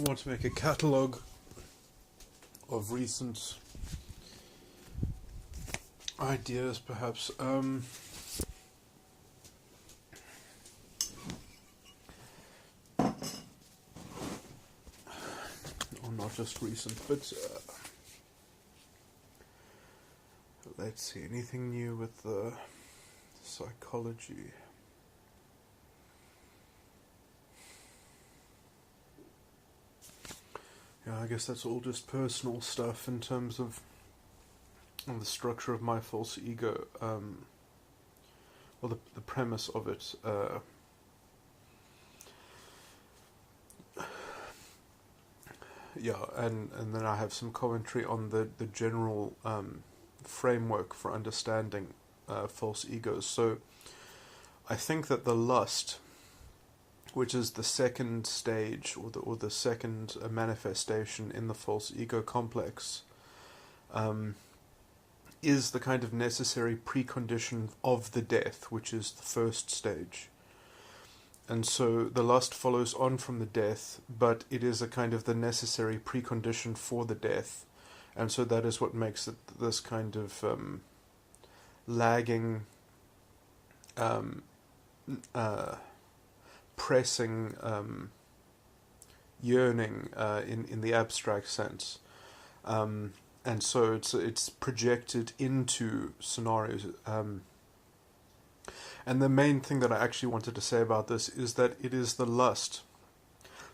want to make a catalogue of recent ideas, perhaps. Or not just recent, but let's see, anything new with the psychology? Yeah, I guess that's all just personal stuff in terms of the structure of my false ego, or the premise of it. Yeah, and then I have some commentary on the general framework for understanding false egos. So I think that the lust, which is the second stage or the second manifestation in the false ego complex, is the kind of necessary precondition of the death, which is the first stage. And so the lust follows on from the death, but it is a kind of the necessary precondition for the death. And so that is what makes it this kind of lagging, pressing yearning in the abstract sense. And so it's projected into scenarios. And the main thing that I actually wanted to say about this is that it is the lust.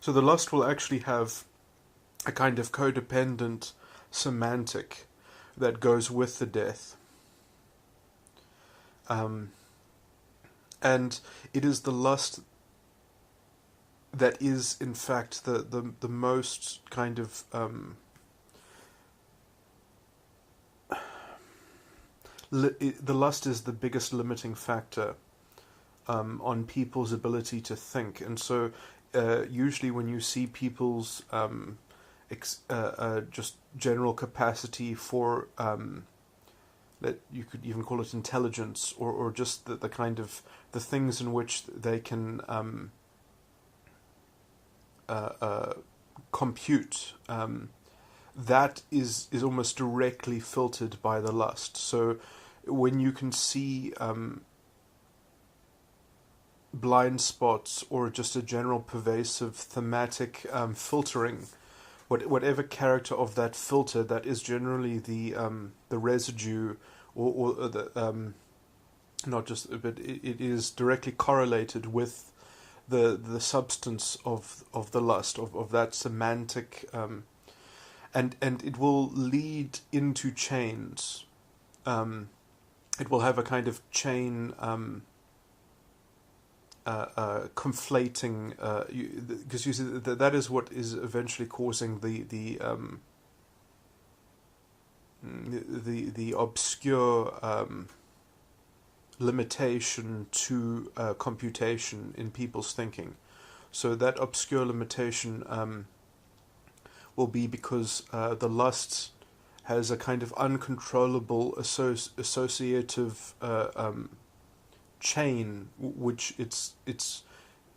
So the lust will actually have a kind of codependent semantic that goes with the death. And it is the lust that is, in fact, the most kind of the lust is the biggest limiting factor on people's ability to think. And so usually when you see people's just general capacity for that you could even call it intelligence, or just the kind of the things in which they can compute, that is almost directly filtered by the lust. So when you can see blind spots or just a general pervasive thematic filtering, whatever character of that filter, that is generally the residue or the not just, but it is directly correlated with the substance of the lust, of that semantic, and it will lead into chains. It will have a kind of chain conflating, because you see that is what is eventually causing the obscure limitation to computation in people's thinking. So that obscure limitation will be because the lust has a kind of uncontrollable associative chain, which it's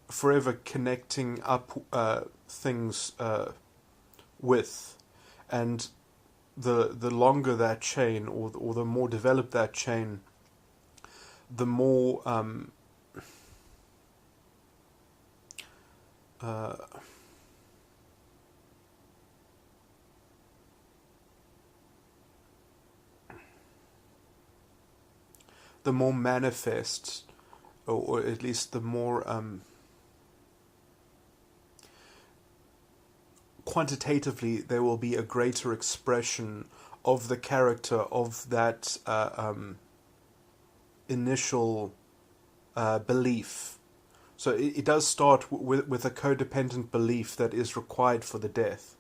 forever connecting up things with, and the longer that chain, or the more developed that chain, the more the more manifest, or at least the more quantitatively, there will be a greater expression of the character of that initial belief. So it does start with a codependent belief that is required for the death.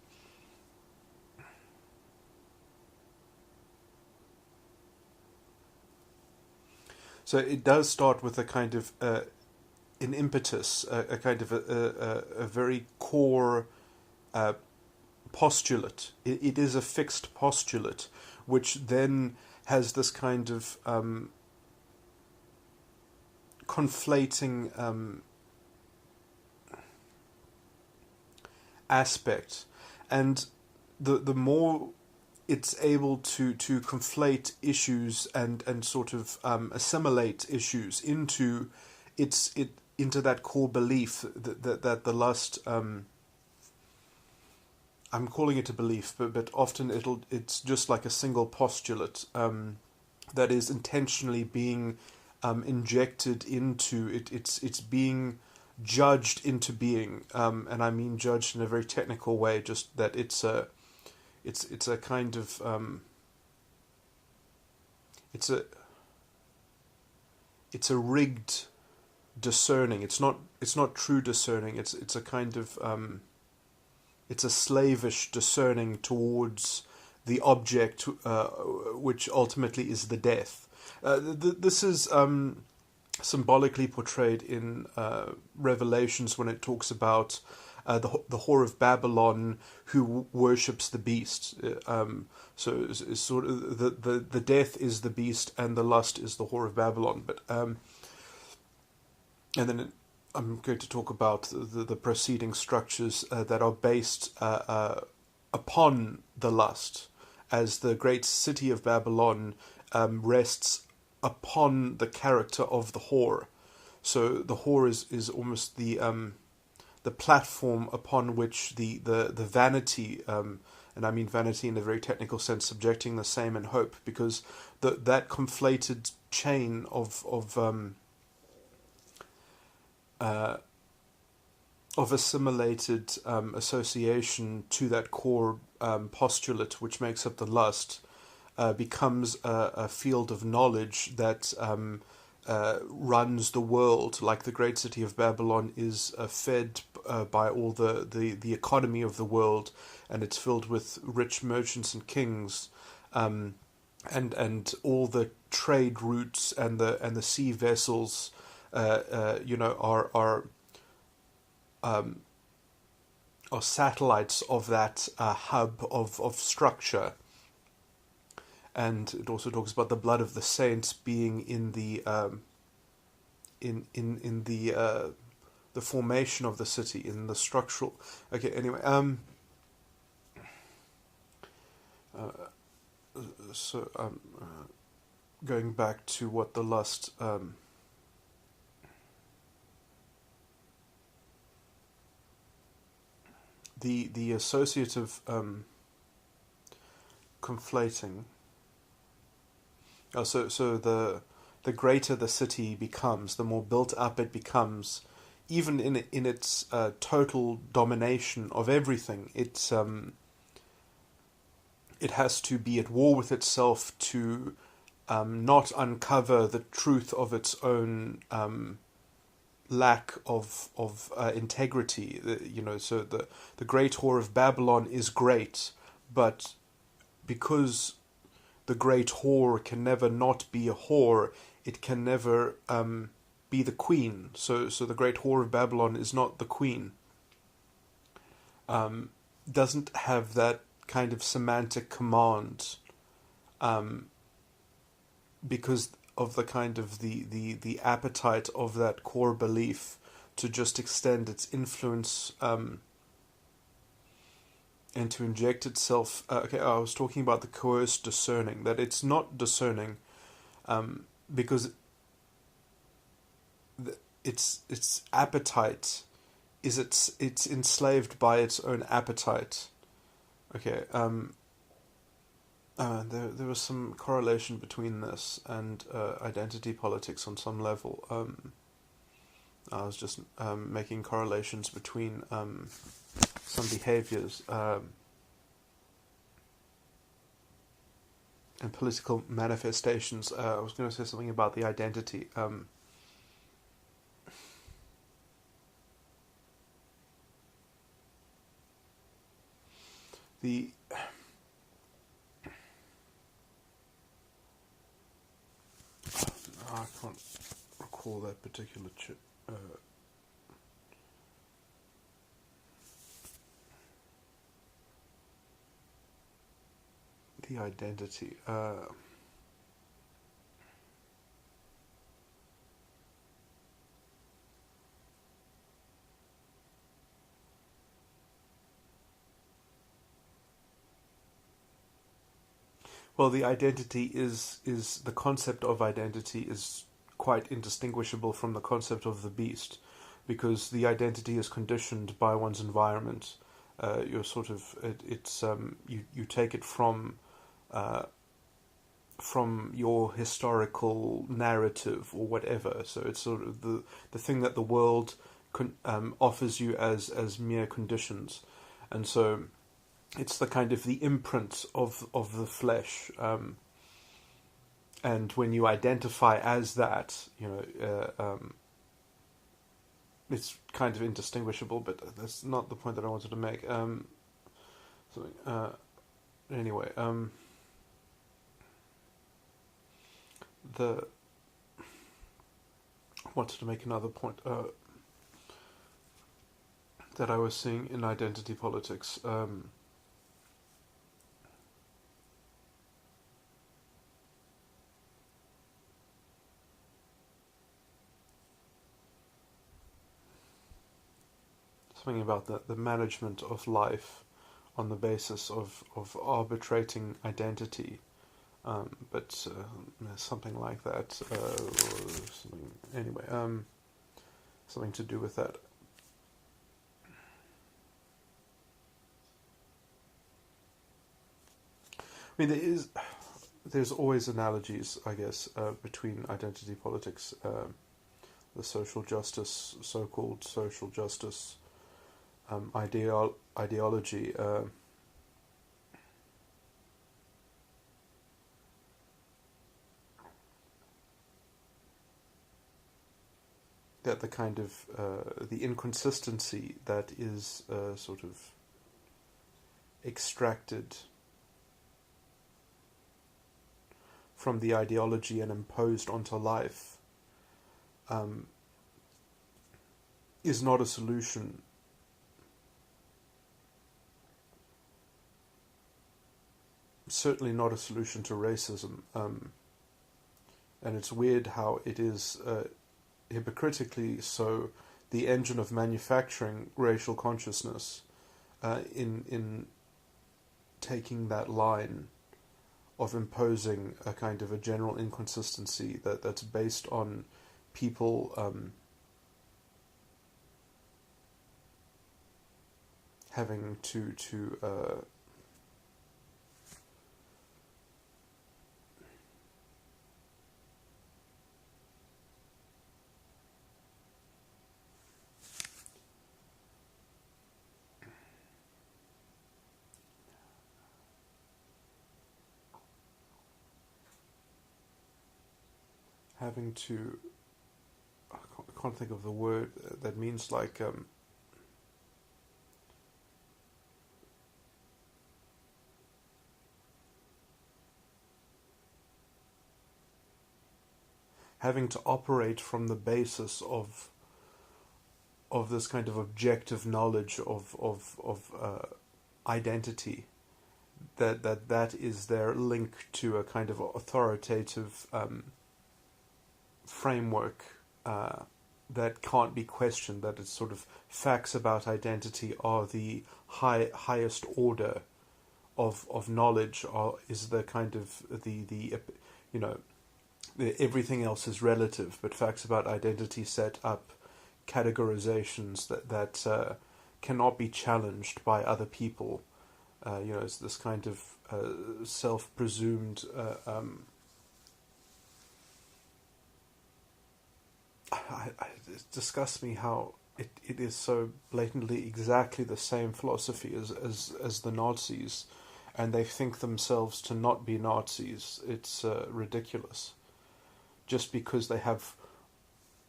So it does start with a kind of an impetus, a kind of a very core postulate. It is a fixed postulate, which then has this kind of conflating aspect, and the more it's able to conflate issues and sort of assimilate issues into into that core belief that the lust, I'm calling it a belief, but often it's just like a single postulate that is intentionally being injected into it. It's being judged into being, and I mean judged in a very technical way. Just that it's a kind of it's a rigged discerning. It's not true discerning. It's a kind of it's a slavish discerning towards the object, which ultimately is the death. This is symbolically portrayed in Revelations when it talks about the whore of Babylon who worships the beast. So it's sort of the death is the beast and the lust is the whore of Babylon. But and then I'm going to talk about the preceding structures that are based upon the lust, as the great city of Babylon rests upon the character of the whore. So the whore is almost the platform upon which the vanity, and I mean vanity in a very technical sense, subjecting the same and hope, because that conflated chain of assimilated association to that core postulate which makes up the lust becomes a field of knowledge that runs the world, like the great city of Babylon is fed by all the economy of the world, and it's filled with rich merchants and kings, and all the trade routes and the sea vessels, are satellites of that hub of structure. And it also talks about the blood of the saints being in the in the formation of the city, in the structural. Okay, anyway, so going back to what the lust. The associative conflating. So the greater the city becomes, the more built up it becomes, even in its total domination of everything. It has to be at war with itself to not uncover the truth of its own lack of integrity. So the great whore of Babylon is great, but because the great whore can never not be a whore, it can never be the queen. So the great whore of Babylon is not the queen. Doesn't have that kind of semantic command, because of the kind of the appetite of that core belief to just extend its influence and to inject itself. I was talking about the coerced discerning, that it's not discerning because its appetite is it's enslaved by its own appetite. Okay. There was some correlation between this and identity politics on some level. I was just making correlations between some behaviors and political manifestations. I was going to say something about the identity. I can't recall that particular the identity. Well, the identity is the concept of identity is quite indistinguishable from the concept of the beast, because the identity is conditioned by one's environment. You're sort of it's you take it from your historical narrative or whatever. So it's sort of the thing that the world offers you as mere conditions, and so it's the kind of the imprint of the flesh. And when you identify as that, it's kind of indistinguishable. But that's not the point that I wanted to make. Anyway. Wanted to make another point that I was seeing in identity politics. Something about the management of life on the basis of arbitrating identity. But something like that, something to do with that. I mean, there's always analogies, I guess, between identity politics, the social justice, so-called social justice ideology. That the kind of the inconsistency that is sort of extracted from the ideology and imposed onto life is not a solution. Certainly not a solution to racism. And it's weird how it is hypocritically so the engine of manufacturing racial consciousness in taking that line of imposing a kind of a general inconsistency that's based on people having to having to, I can't think of the word that means like having to operate from the basis of this kind of objective knowledge of identity, that is their link to a kind of authoritative framework that can't be questioned, that it's sort of facts about identity are the highest order of knowledge, is the kind of the everything else is relative, but facts about identity set up categorizations that cannot be challenged by other people. It's this kind of self-presumed it disgusts me how it is so blatantly exactly the same philosophy as the Nazis, and they think themselves to not be Nazis. It's ridiculous. Just because they have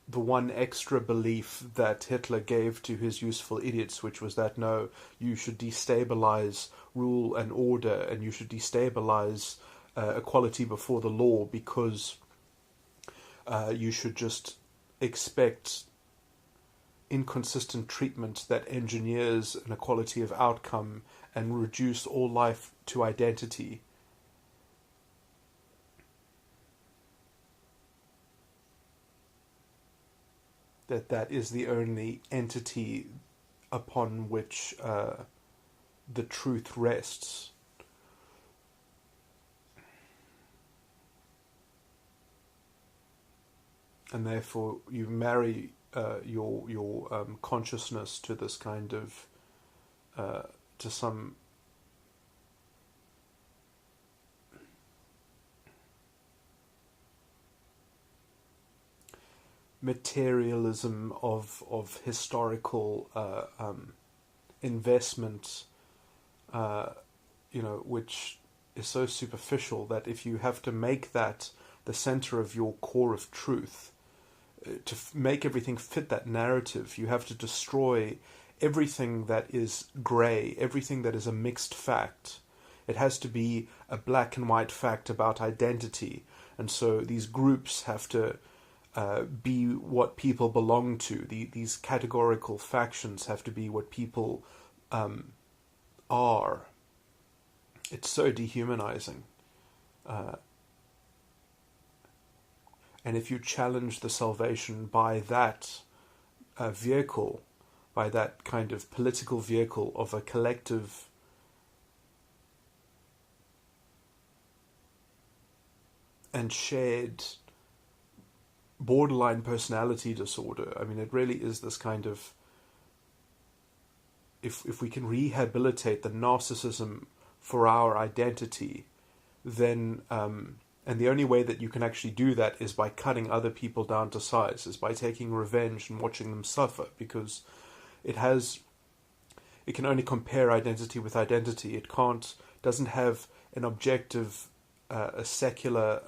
the one extra belief that Hitler gave to his useful idiots, which was that no, you should destabilize rule and order, and you should destabilize equality before the law, because you should just expect inconsistent treatment that engineers an equality of outcome and reduce all life to identity. That is the only entity upon which the truth rests. and therefore you marry your consciousness to this kind of to some materialism of historical investment, which is so superficial that if you have to make that the center of your core of truth, to make everything fit that narrative, you have to destroy everything that is grey, everything that is a mixed fact. It has to be a black and white fact about identity, and so these groups have to be what people belong to. These categorical factions have to be what people are. It's so dehumanizing. And if you challenge the salvation by that vehicle, by that kind of political vehicle of a collective and shared borderline personality disorder, I mean, it really is this kind of, if we can rehabilitate the narcissism for our identity, then and the only way that you can actually do that is by cutting other people down to size, is by taking revenge and watching them suffer, because it can only compare identity with identity. It doesn't have an objective, a secular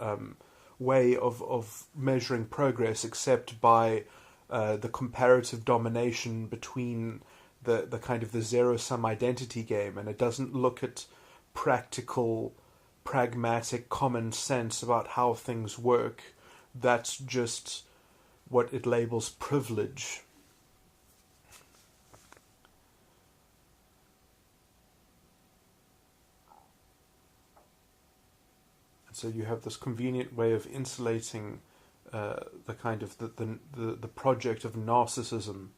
way of measuring progress, except by the comparative domination between the kind of the zero-sum identity game, and it doesn't look at practical, pragmatic common sense about how things work. That's just what it labels privilege. And so you have this convenient way of insulating the kind of the project of narcissism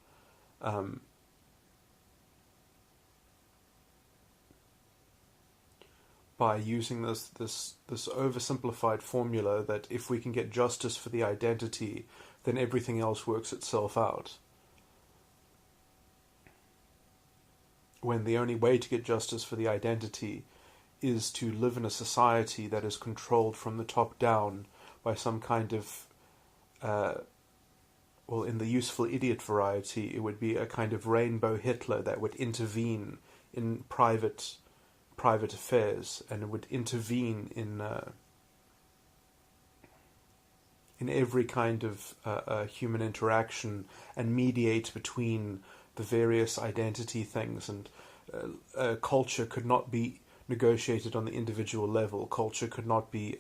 by using this oversimplified formula that if we can get justice for the identity, then everything else works itself out. When the only way to get justice for the identity is to live in a society that is controlled from the top down by some kind of, in the useful idiot variety, it would be a kind of rainbow Hitler that would intervene in private affairs, and it would intervene in every kind of human interaction and mediate between the various identity things. And culture could not be negotiated on the individual level. Culture could not be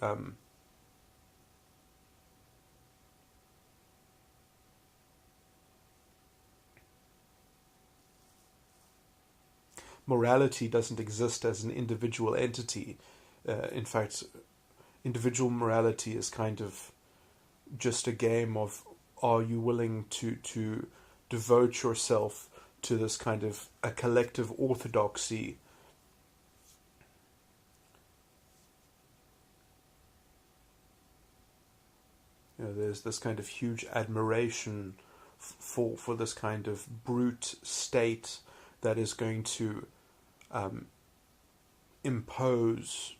morality doesn't exist as an individual entity. In fact, individual morality is kind of just a game of, are you willing to devote yourself to this kind of a collective orthodoxy there's this kind of huge admiration for this kind of brute state that is going to impose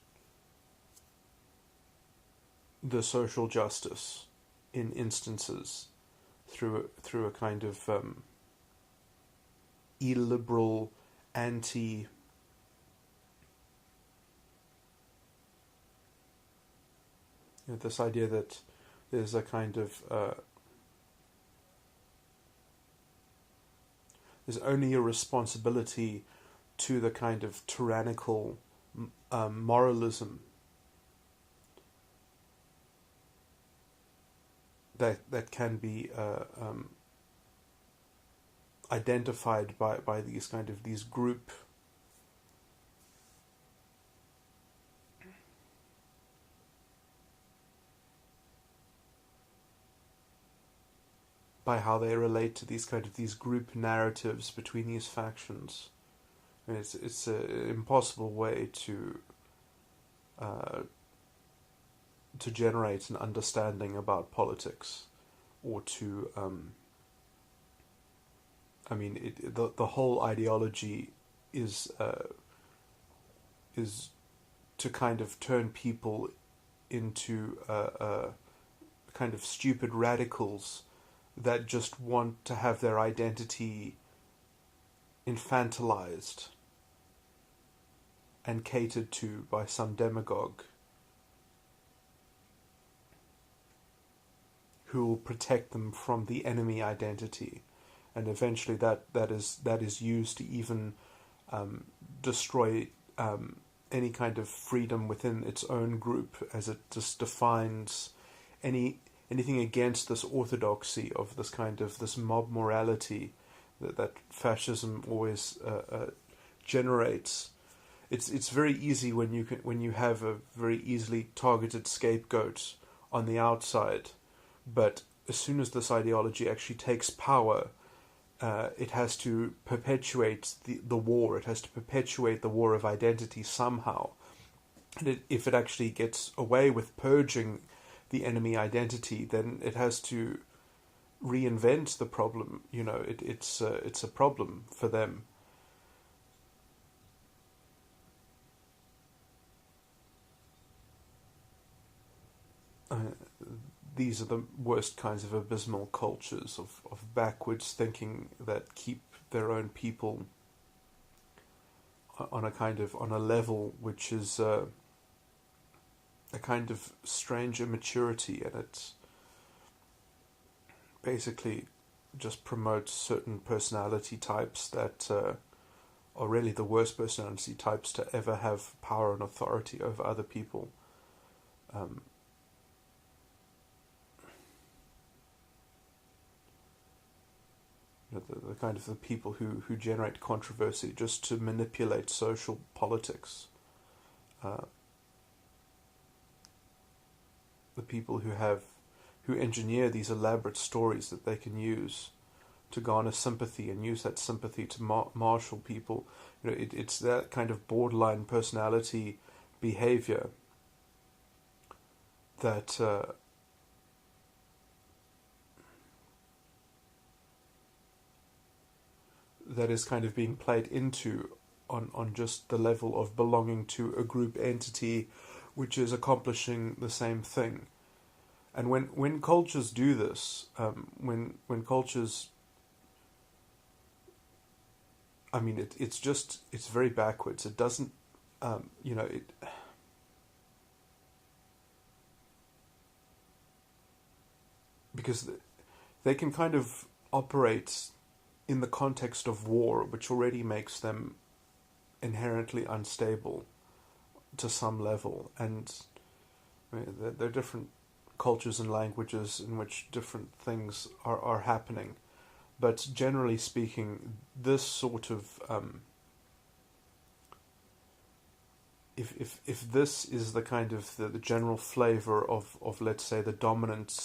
the social justice in instances through a kind of illiberal, anti this idea that there's a kind of there's only a responsibility to the kind of tyrannical moralism that can be identified by these kind of these group by how they relate to these kind of these group narratives between these factions. And it's an impossible way to generate an understanding about politics or to the whole ideology is to kind of turn people into kind of stupid radicals that just want to have their identity infantilized and catered to by some demagogue who will protect them from the enemy identity, and eventually that is used to even destroy any kind of freedom within its own group, as it just defines anything against this orthodoxy of this mob morality that fascism always generates. It's very easy when you have a very easily targeted scapegoat on the outside, but as soon as this ideology actually takes power, it has to perpetuate the war. It has to perpetuate the war of identity somehow. And if it actually gets away with purging the enemy identity, then it has to reinvent the problem. It's a problem for them. These are the worst kinds of abysmal cultures of backwards thinking that keep their own people on a level which is a kind of strange immaturity, and it basically just promotes certain personality types that are really the worst personality types to ever have power and authority over other people. The kind of the people who generate controversy just to manipulate social politics. The people who engineer these elaborate stories that they can use to garner sympathy and use that sympathy to marshal people. It's that kind of borderline personality behavior that that is kind of being played into on just the level of belonging to a group entity which is accomplishing the same thing. And when cultures do this, when cultures, it's very backwards. It doesn't, because they can kind of operate in the context of war, which already makes them inherently unstable to some level. And there are different cultures and languages in which different things are happening. But generally speaking, this sort of if this is the kind of the general flavor of let's say the dominant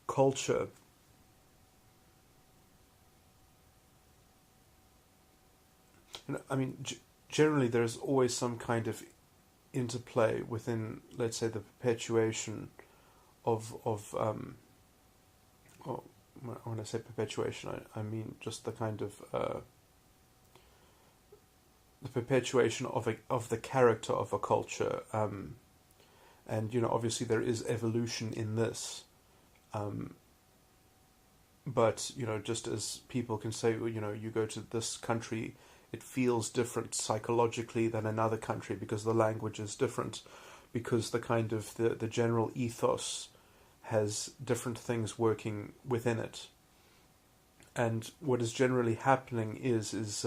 culture, generally there's always some kind of interplay within, let's say, the perpetuation of when I say perpetuation, I mean just the kind of the perpetuation of the character of a culture, and obviously there is evolution in this, but just as people can say, you go to this country, it feels different psychologically than another country because the language is different, because the kind of the general ethos has different things working within it. And what is generally happening is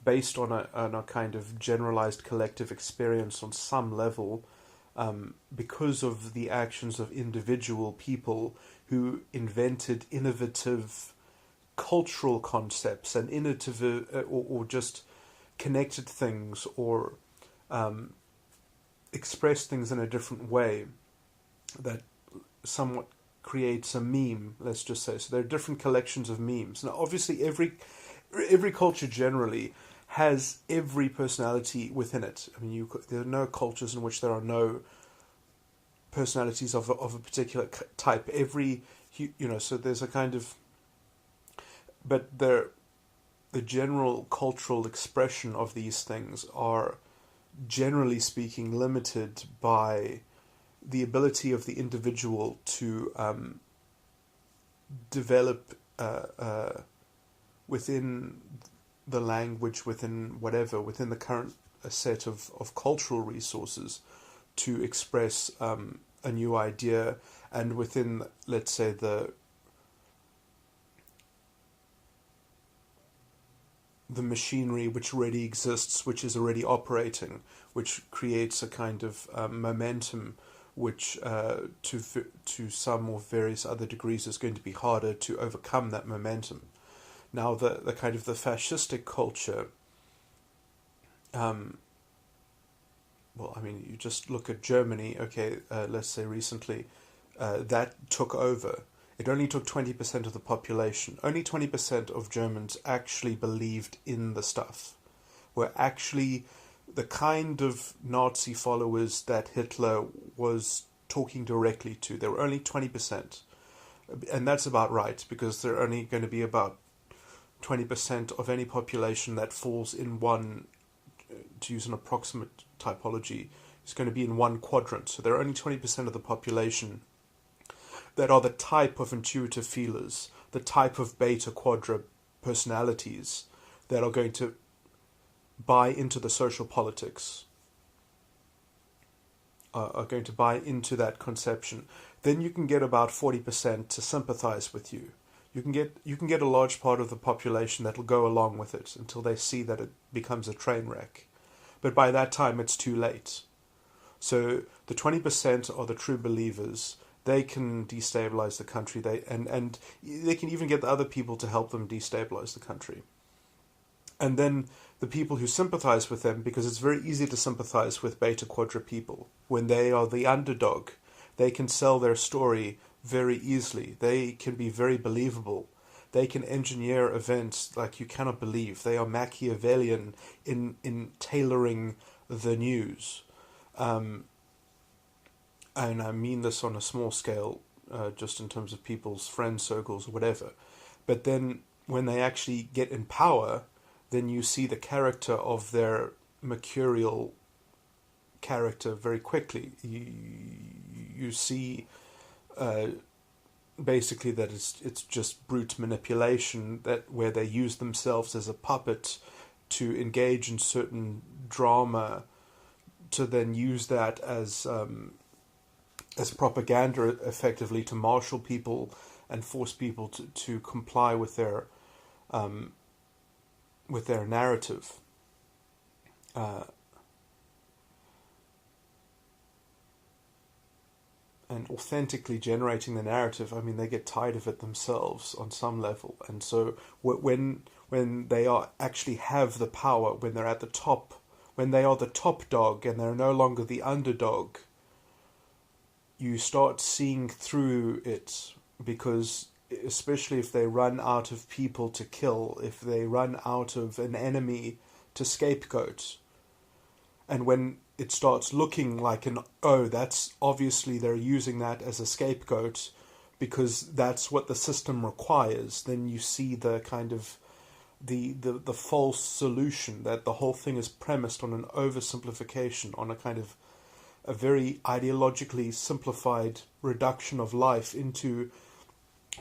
based on a kind of generalized collective experience on some level, because of the actions of individual people who invented innovative cultural concepts and innovative or just connected things or expressed things in a different way that somewhat creates a meme, let's just say. So there are different collections of memes. Now, obviously, every culture generally has every personality within it. There are no cultures in which there are no personalities of a particular type. So there's a kind of, but the general cultural expression of these things are, generally speaking, limited by the ability of the individual to develop within the language, within the current set of cultural resources, to express a new idea, and within, let's say, the machinery which already exists, which is already operating, which creates a kind of momentum, which to some or various other degrees is going to be harder to overcome that momentum. Now, the kind of the fascistic culture, you just look at Germany, let's say recently, that took over. It only took 20% of the population. Only 20% of Germans actually believed in the stuff, were actually the kind of Nazi followers that Hitler was talking directly to. There were only 20%. And that's about right, because there are only going to be about 20% of any population that falls in one, to use an approximate typology, is going to be in one quadrant. So there are only 20% of the population that are the type of intuitive feelers, the type of beta quadra personalities that are going to buy into the social politics, are going to buy into that conception. Then you can get about 40% to sympathize with you. You can get a large part of the population that will go along with it until they see that it becomes a train wreck. But by that time, it's too late. So the 20% are the true believers. They can destabilize the country. And they can even get the other people to help them destabilize the country. And then the people who sympathize with them, because it's very easy to sympathize with beta quadra people. When they are the underdog, they can sell their story very easily. They can be very believable. They can engineer events like you cannot believe. They are Machiavellian in tailoring the news. And I mean this on a small scale, just in terms of people's friend circles or whatever. But then when they actually get in power, then you see the character of their mercurial character very quickly. You see basically that it's just brute manipulation, that where they use themselves as a puppet to engage in certain drama, to then use that as propaganda, effectively, to marshal people and force people to comply with their narrative. And authentically generating the narrative, I mean, they get tired of it themselves on some level. And so when they are actually have the power, when they're at the top, when they are the top dog and they're no longer the underdog, you start seeing through it, because especially if they run out of people to kill, if they run out of an enemy to scapegoat, and when it starts looking like that's obviously they're using that as a scapegoat because that's what the system requires, then you see the kind of the false solution, that the whole thing is premised on an oversimplification, on a kind of a very ideologically simplified reduction of life into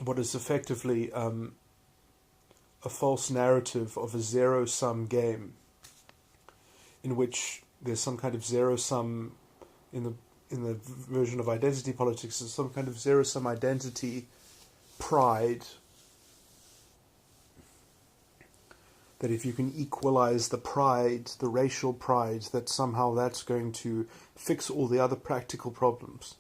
what is effectively a false narrative of a zero-sum game, in which there's some kind of zero-sum, in the version of identity politics, there's some kind of zero-sum identity pride, that if you can equalize the pride, the racial pride, that somehow that's going to fix all the other practical problems.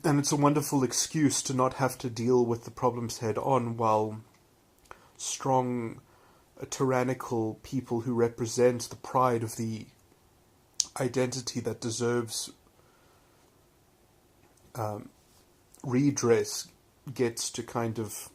And it's a wonderful excuse to not have to deal with the problems head on, while strong, tyrannical people who represent the pride of the identity that deserves redress gets to kind of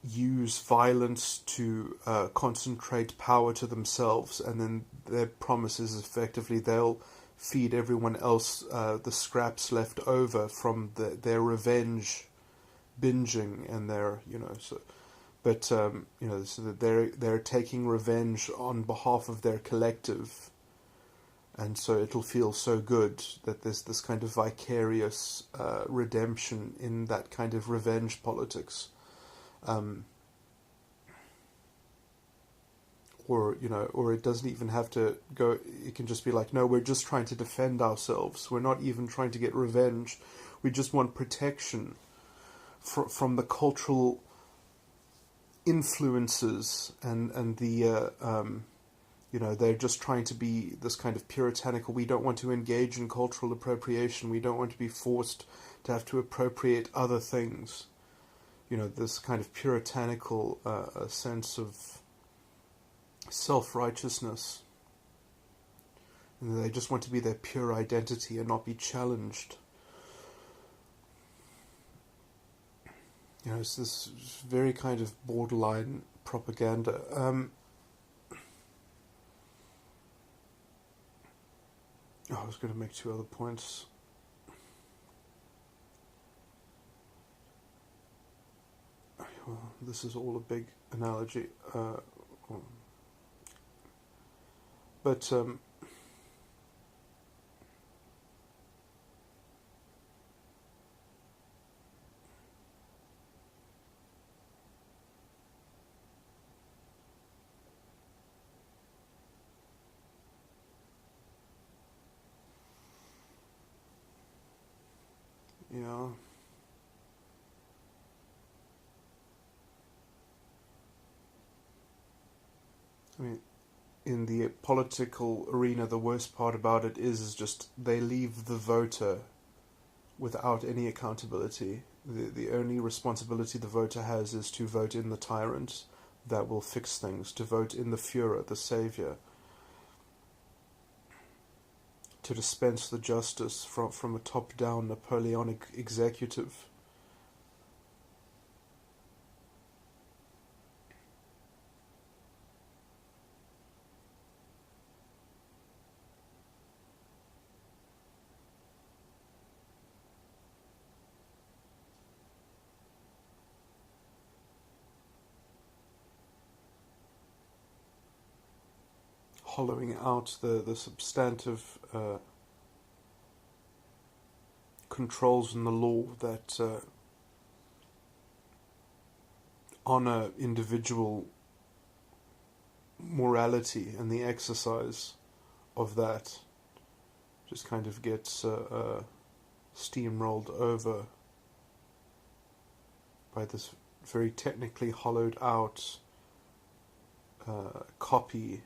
use violence to concentrate power to themselves, and then their promise is effectively they'll feed everyone else the scraps left over from their revenge binging and their, so. But so that they're taking revenge on behalf of their collective, and so it'll feel so good that there's this kind of vicarious redemption in that kind of revenge politics, or it doesn't even have to go. It can just be like, no, we're just trying to defend ourselves. We're not even trying to get revenge. We just want protection from the cultural influences and the they're just trying to be this kind of puritanical. We don't want to engage in cultural appropriation. We don't want to be forced to have to appropriate other things. This kind of puritanical sense of self-righteousness. And they just want to be their pure identity and not be challenged. It's this very kind of borderline propaganda. I was going to make two other points. Well, this is all a big analogy. But yeah. I mean, in the political arena, the worst part about it is just they leave the voter without any accountability. The only responsibility the voter has is to vote in the tyrant that will fix things, to vote in the Führer, the savior, to dispense the justice from a top-down Napoleonic executive. Hollowing out the substantive controls in the law that honor individual morality, and the exercise of that just kind of gets steamrolled over by this very technically hollowed out copy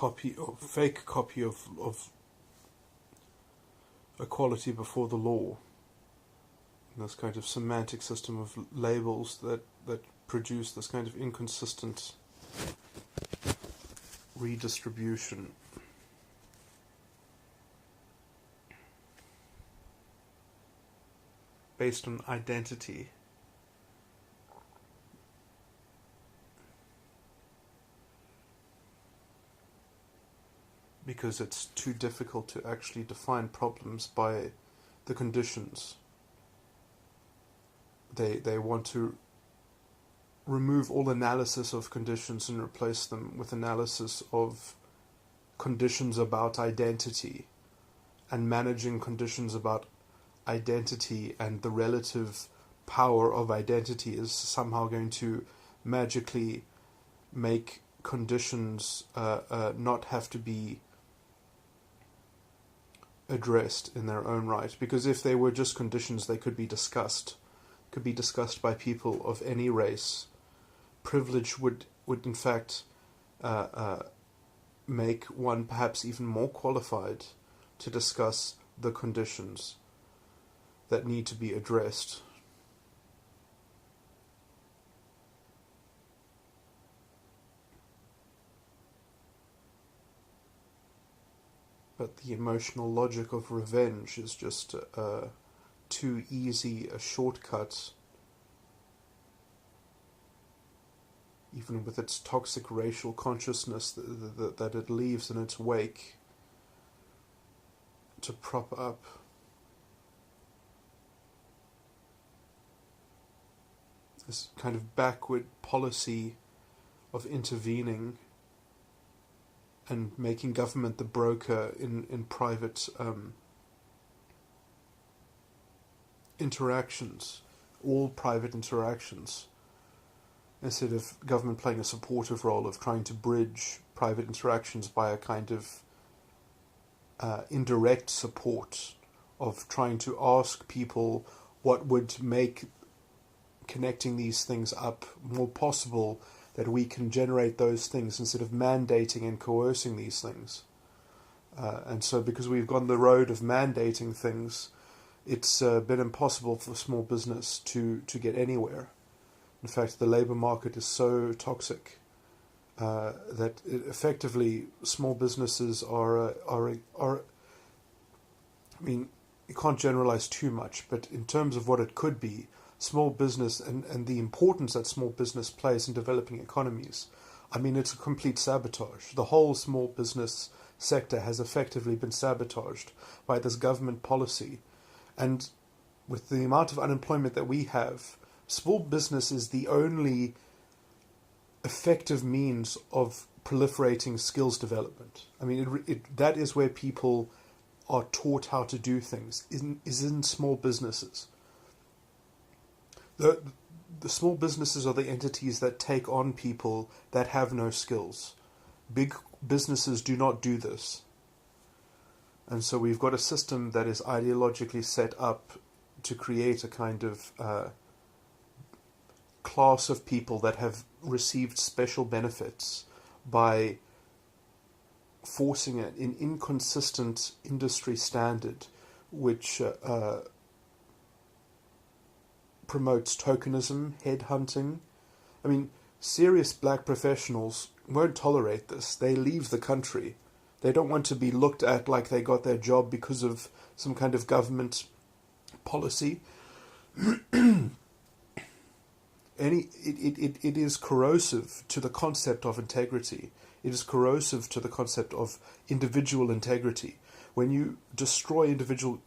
copy or fake copy of equality before the law. And this kind of semantic system of labels that produce this kind of inconsistent redistribution. Based on identity. Because it's too difficult to actually define problems by the conditions. They want to remove all analysis of conditions and replace them with analysis of conditions about identity, and managing conditions about identity and the relative power of identity is somehow going to magically make conditions not have to be addressed in their own right, because if they were just conditions, they could be discussed by people of any race, privilege would in fact make one perhaps even more qualified to discuss the conditions that need to be addressed. But the emotional logic of revenge is just too easy a shortcut, even with its toxic racial consciousness that it leaves in its wake, to prop up this kind of backward policy of intervening and making government the broker in private interactions, all private interactions, instead of government playing a supportive role of trying to bridge private interactions by a kind of indirect support of trying to ask people what would make connecting these things up more possible, that we can generate those things instead of mandating and coercing these things. And so because we've gone the road of mandating things, it's been impossible for small business to get anywhere. In fact, the labor market is so toxic that effectively small businesses are. I mean, you can't generalize too much, but in terms of what it could be, small business and the importance that small business plays in developing economies, I mean, it's a complete sabotage. The whole small business sector has effectively been sabotaged by this government policy. And with the amount of unemployment that we have, small business is the only effective means of proliferating skills development. I mean, that is where people are taught how to do things, is in small businesses. The small businesses are the entities that take on people that have no skills. Big businesses do not do this. And so we've got a system that is ideologically set up to create a kind of class of people that have received special benefits by forcing an inconsistent industry standard which promotes tokenism, headhunting. I mean, serious black professionals won't tolerate this. They leave the country. They don't want to be looked at like they got their job because of some kind of government policy. It is corrosive to the concept of integrity. It is corrosive to the concept of individual integrity. When you destroy individual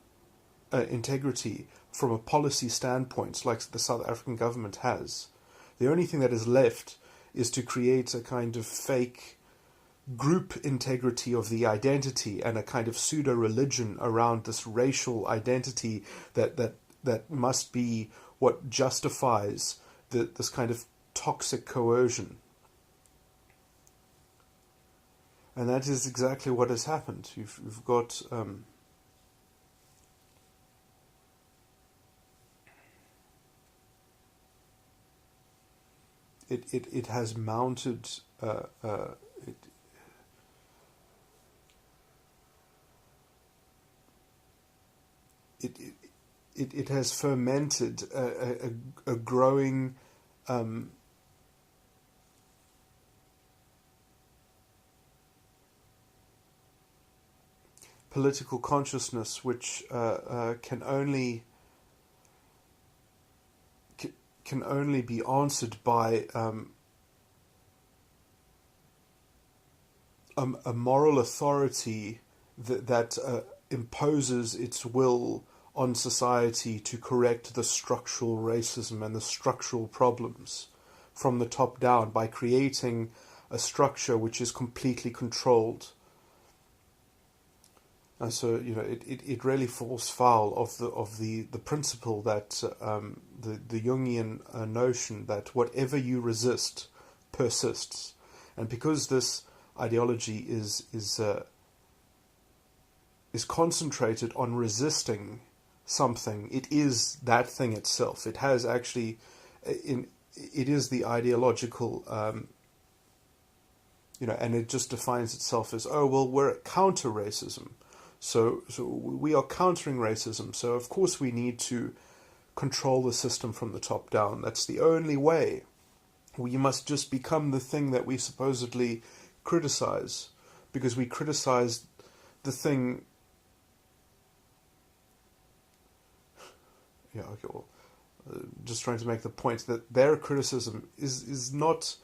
integrity from a policy standpoint, like the South African government has, the only thing that is left is to create a kind of fake group integrity of the identity and a kind of pseudo-religion around this racial identity that must be what justifies this kind of toxic coercion. And that is exactly what has happened. You've got it has mounted it has fermented a growing political consciousness which can only be answered by a moral authority that imposes its will on society to correct the structural racism and the structural problems from the top down by creating a structure which is completely controlled. And so, it really falls foul of the principle that the Jungian notion that whatever you resist persists, and because this ideology is concentrated on resisting something, it is that thing itself. It has actually, it is the ideological, and it just defines itself as, oh, well, we're counter racism. So we are countering racism. So of course we need to control the system from the top down. That's the only way. We must just become the thing that we supposedly criticize, because we criticize the thing. Yeah, okay, well, just trying to make the point that their criticism is not.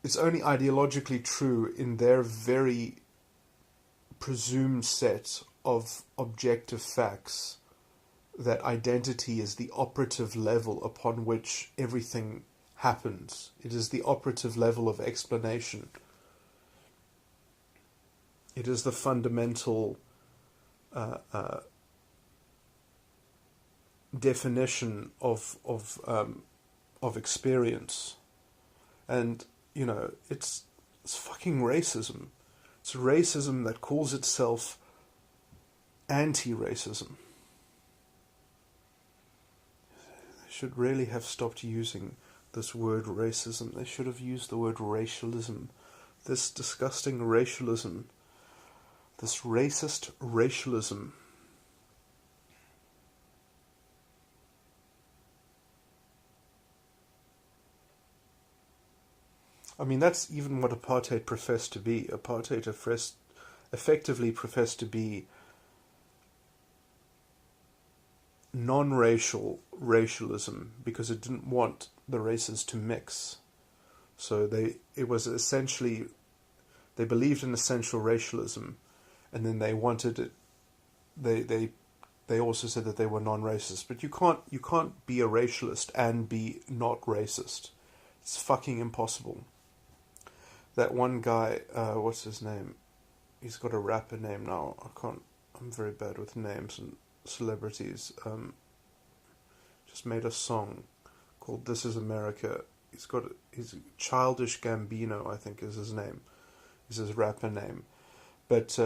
It's only ideologically true in their very presumed set of objective facts, that identity is the operative level upon which everything happens. It is the operative level of explanation. It is the fundamental definition of experience, and it's fucking racism. It's racism that calls itself anti-racism. They should really have stopped using this word racism. They should have used the word racialism. This disgusting racialism. This racist racialism. I mean, that's even what apartheid professed to be. Apartheid effectively professed to be non-racial racialism, because it didn't want the races to mix. So they believed in essential racialism, and then they wanted it. They also said that they were non-racist, but you can't be a racialist and be not racist. It's fucking impossible. That one guy, what's his name? He's got a rapper name now. I'm very bad with names and celebrities. Just made a song called "This Is America." He's Childish Gambino, I think is his name. Is his rapper name. But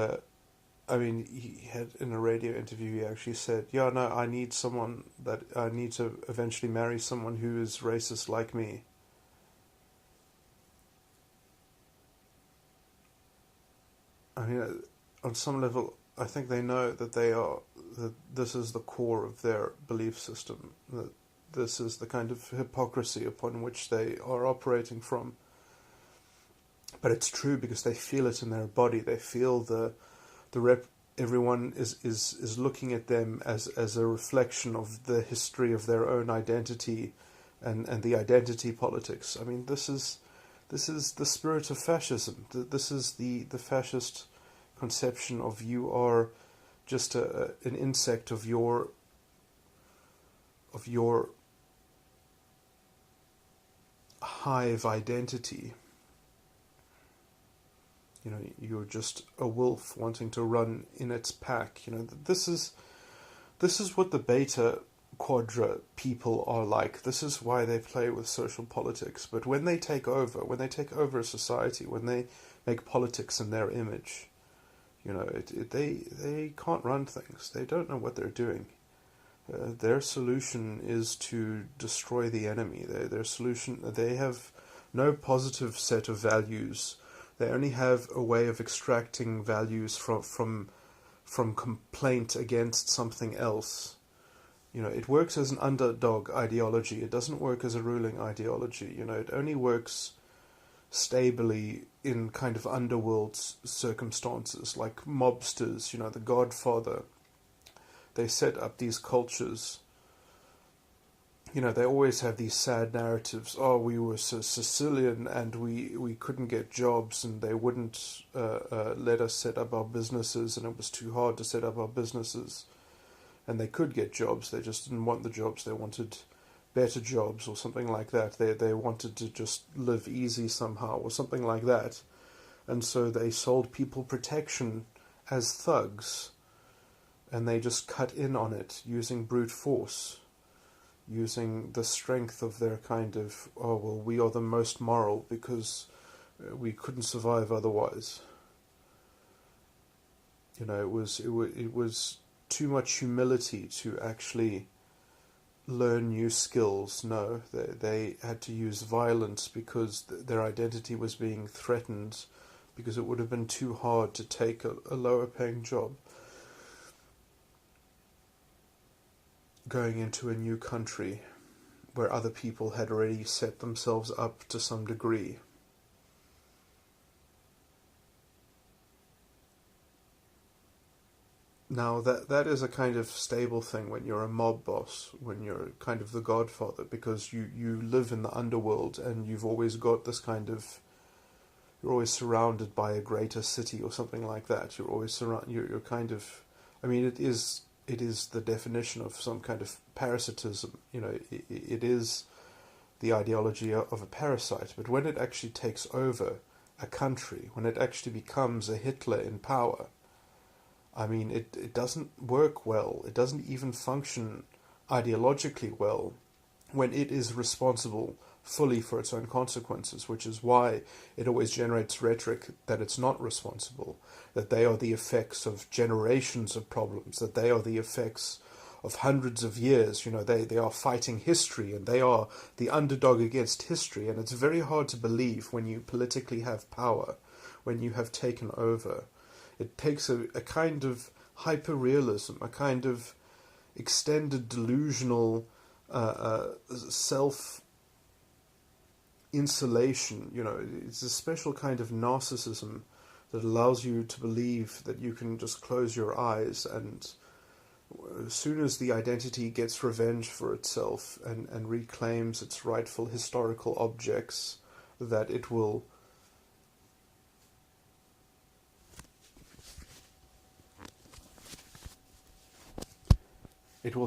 I mean, he had, in a radio interview, he actually said, "Yeah, no, I need to eventually marry someone who is racist like me." I mean, on some level, I think they know that that this is the core of their belief system, that this is the kind of hypocrisy upon which they are operating from. But it's true, because they feel it in their body. They feel everyone is looking at them as a reflection of the history of their own identity, and the identity politics. I mean, this is the spirit of fascism. This is the fascist conception of you are just an insect of your hive identity. You're just a wolf wanting to run in its pack. This is what the beta quadra people are like. This is why they play with social politics. But when they take over a society, when they make politics in their image, they can't run things. They don't know what they're doing. Their solution is to destroy the enemy. They have no positive set of values. They only have a way of extracting values from complaint against something else. It works as an underdog ideology. It doesn't work as a ruling ideology. It only works stably in kind of underworld circumstances, like mobsters, The Godfather. They set up these cultures. They always have these sad narratives. Oh, we were so Sicilian and we couldn't get jobs, and they wouldn't let us set up our businesses, and it was too hard to set up our businesses. And they could get jobs, they just didn't want the jobs. They wanted better jobs or something like that. They wanted to just live easy somehow or something like that. And so they sold people protection as thugs, and they just cut in on it using brute force, using the strength of their kind of, oh, well, we are the most moral because we couldn't survive otherwise. It was too much humility to actually learn new skills. No, they had to use violence because their identity was being threatened, because it would have been too hard to take a lower paying job going into a new country where other people had already set themselves up to some degree. Now, that is a kind of stable thing when you're a mob boss, when you're kind of the godfather, because you live in the underworld and you've always got this kind of, you're always surrounded by a greater city or something like that. You're always you're kind of, I mean, it is the definition of some kind of parasitism. You know, it is the ideology of a parasite. But when it actually takes over a country, when it actually becomes a Hitler in power, I mean, it doesn't work well. It doesn't even function ideologically well when it is responsible fully for its own consequences, which is why it always generates rhetoric that it's not responsible, that they are the effects of generations of problems, that they are the effects of hundreds of years. You know, they are fighting history and they are the underdog against history. And it's very hard to believe when you politically have power, when you have taken over. It takes a kind of hyper-realism, a kind of extended delusional self-insulation. You know, it's a special kind of narcissism that allows you to believe that you can just close your eyes, and as soon as the identity gets revenge for itself and reclaims its rightful historical objects, that it will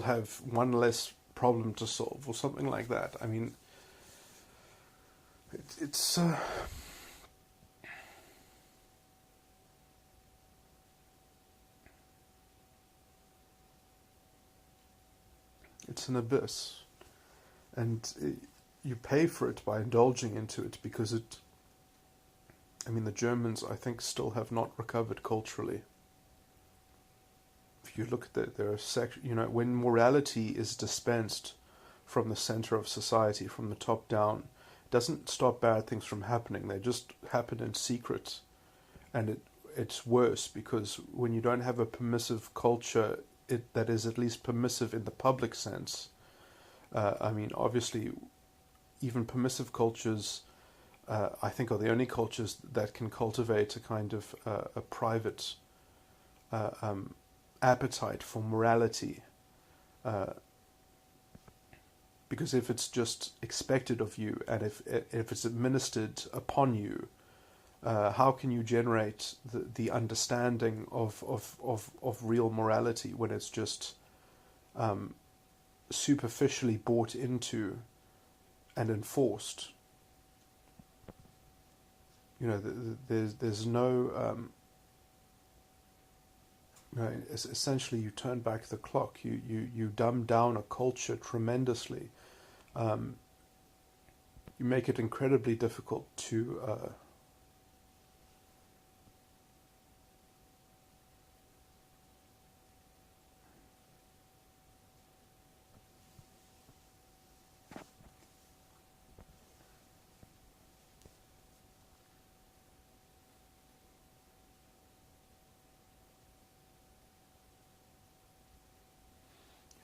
have one less problem to solve, or something like that. I mean, it's an abyss, and you pay for it by indulging into it, because it. I mean, the Germans, I think, still have not recovered culturally. If you look at when morality is dispensed from the center of society, from the top down, it doesn't stop bad things from happening. They just happen in secret, and it's worse, because when you don't have a permissive culture, that is at least permissive in the public sense. I mean, obviously, even permissive cultures, I think, are the only cultures that can cultivate a kind of a private appetite for morality, because if it's just expected of you, and if it's administered upon you, how can you generate the understanding of real morality when it's just superficially bought into and enforced? You know, there's no. Essentially, you turn back the clock. You dumb down a culture tremendously. You make it incredibly difficult to.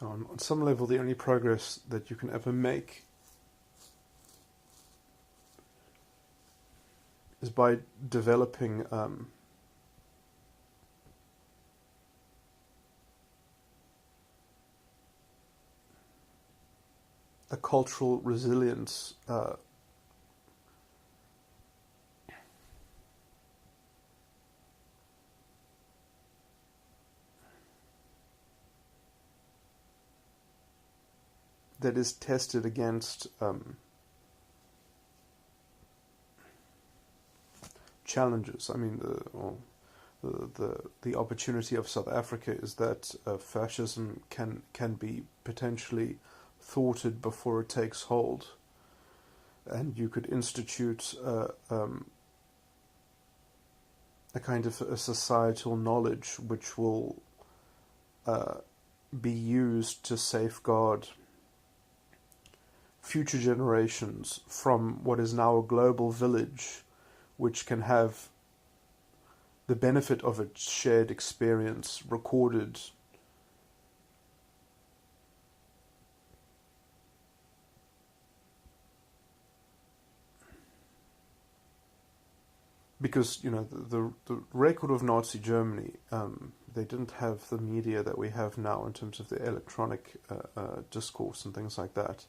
On some level, the only progress that you can ever make is by developing a cultural resilience that is tested against challenges. I mean, the opportunity of South Africa is that fascism can be potentially thwarted before it takes hold, and you could institute a kind of a societal knowledge which will be used to safeguard future generations from what is now a global village, which can have the benefit of its shared experience recorded because the record of Nazi Germany, they didn't have the media that we have now in terms of the electronic discourse and things like that.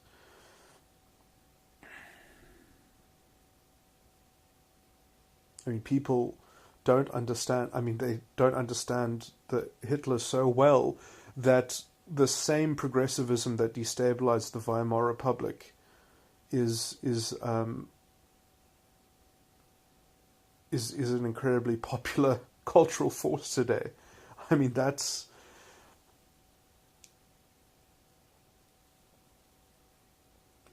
I mean, people don't understand. I mean, they don't understand Hitler so well that the same progressivism that destabilized the Weimar Republic is an incredibly popular cultural force today. I mean, and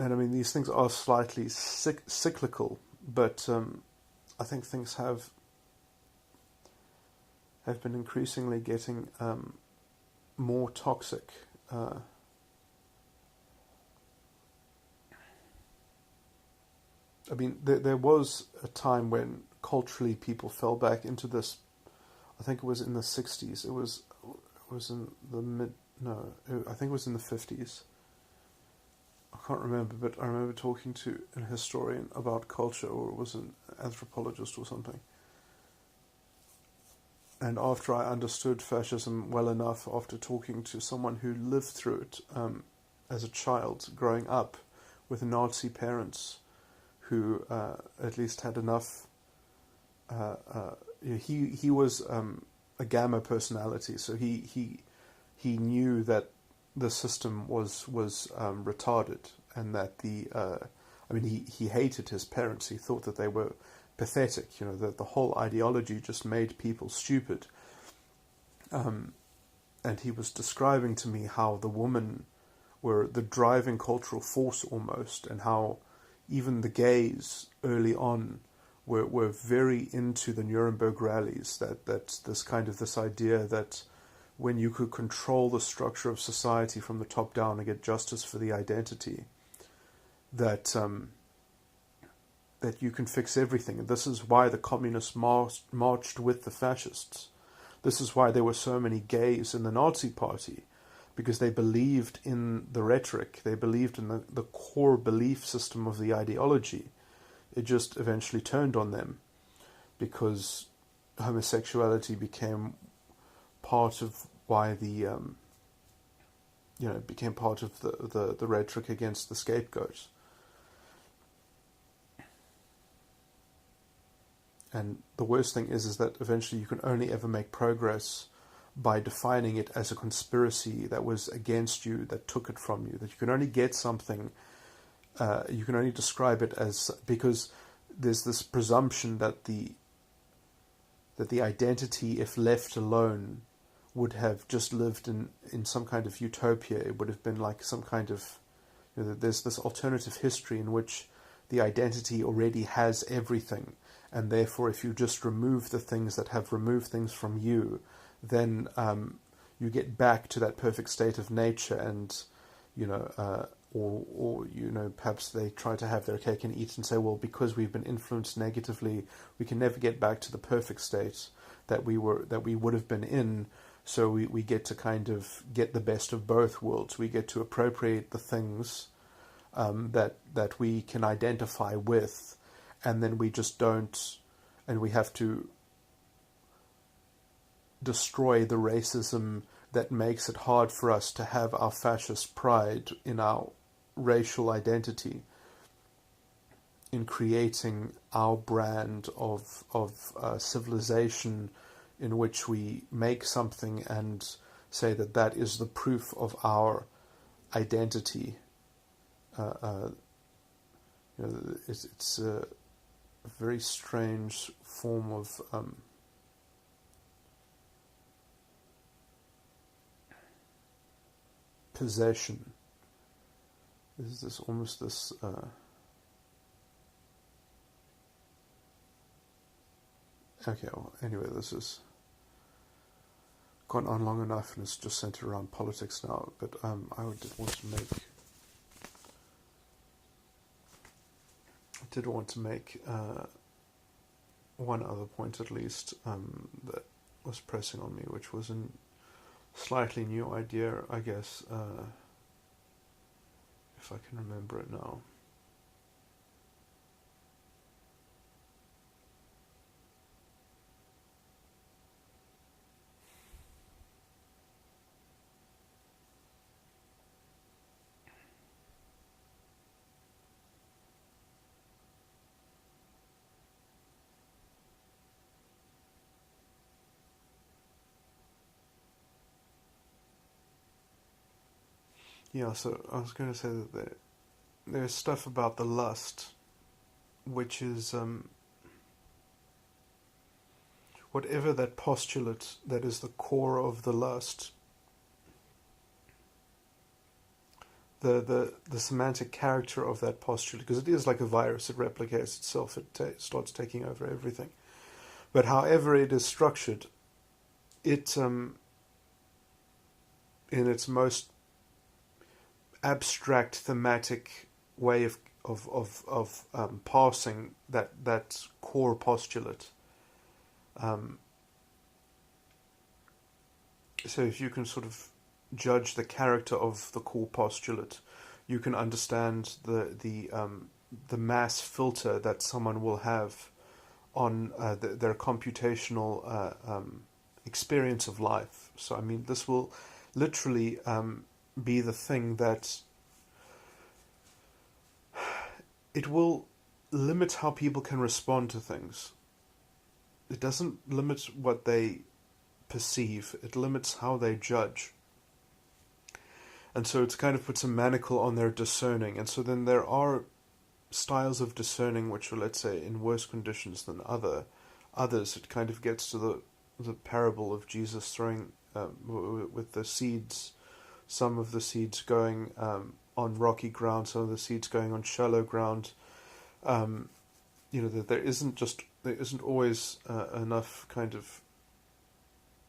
I mean, these things are slightly cyclical, but I think things have been increasingly getting more toxic. I mean, there was a time when culturally people fell back into this. I think it was in the 60s. It was in the I think it was in the 50s. I can't remember, but I remember talking to a historian about culture, or it was an anthropologist or something. And after I understood fascism well enough, after talking to someone who lived through it as a child, growing up with Nazi parents who at least had enough. He was a gamma personality, so he knew that the system was retarded, and that I mean, he hated his parents. He thought that they were pathetic. That the whole ideology just made people stupid. And he was describing to me how the women were the driving cultural force almost, and how even the gays early on were very into the Nuremberg rallies. That's this idea that when you could control the structure of society from the top down and get justice for the identity, that you can fix everything. And this is why the communists marched with the fascists. This is why there were so many gays in the Nazi Party, because they believed in the rhetoric. They believed in the core belief system of the ideology. It just eventually turned on them because homosexuality became part of why it became part of the rhetoric against the scapegoat. And the worst thing is that eventually you can only ever make progress by defining it as a conspiracy that was against you, that took it from you, that you can only get something, you can only describe it as, because there's this presumption that the identity, if left alone, would have just lived in some kind of utopia. It would have been like some kind of, there's this alternative history in which the identity already has everything, and therefore if you just remove the things that have removed things from you, then you get back to that perfect state of nature, and or perhaps they try to have their cake and eat and say, well, because we've been influenced negatively, we can never get back to the perfect state that we would have been in. So we get to kind of get the best of both worlds. We get to appropriate the things that we can identify with, and then we just don't, and we have to destroy the racism that makes it hard for us to have our fascist pride in our racial identity, in creating our brand of civilization, in which we make something and say that is the proof of our identity. It's a very strange form of possession. There's this almost this okay, well, anyway, this has gone on long enough, and it's just centered around politics now, but I did want to make did want to make one other point at least that was pressing on me, which was a slightly new idea, I guess, if I can remember it now. Yeah, so I was going to say that there's stuff about the lust, which is whatever that postulate that is the core of the lust, the semantic character of that postulate, because it is like a virus, it replicates itself, it starts taking over everything. But however it is structured, it, in its most abstract thematic way of parsing that core postulate. So if you can sort of judge the character of the core postulate, you can understand the mass filter that someone will have on their computational experience of life. So I mean, this will literally be the thing that it will limit how people can respond to things. It doesn't limit what they perceive, it limits how they judge. And so it's kind of puts a manacle on their discerning. And so then there are styles of discerning which are, let's say, in worse conditions than others. It kind of gets to the parable of Jesus throwing with the seeds, some of the seeds going on rocky ground, some of the seeds going on shallow ground. That there isn't always enough kind of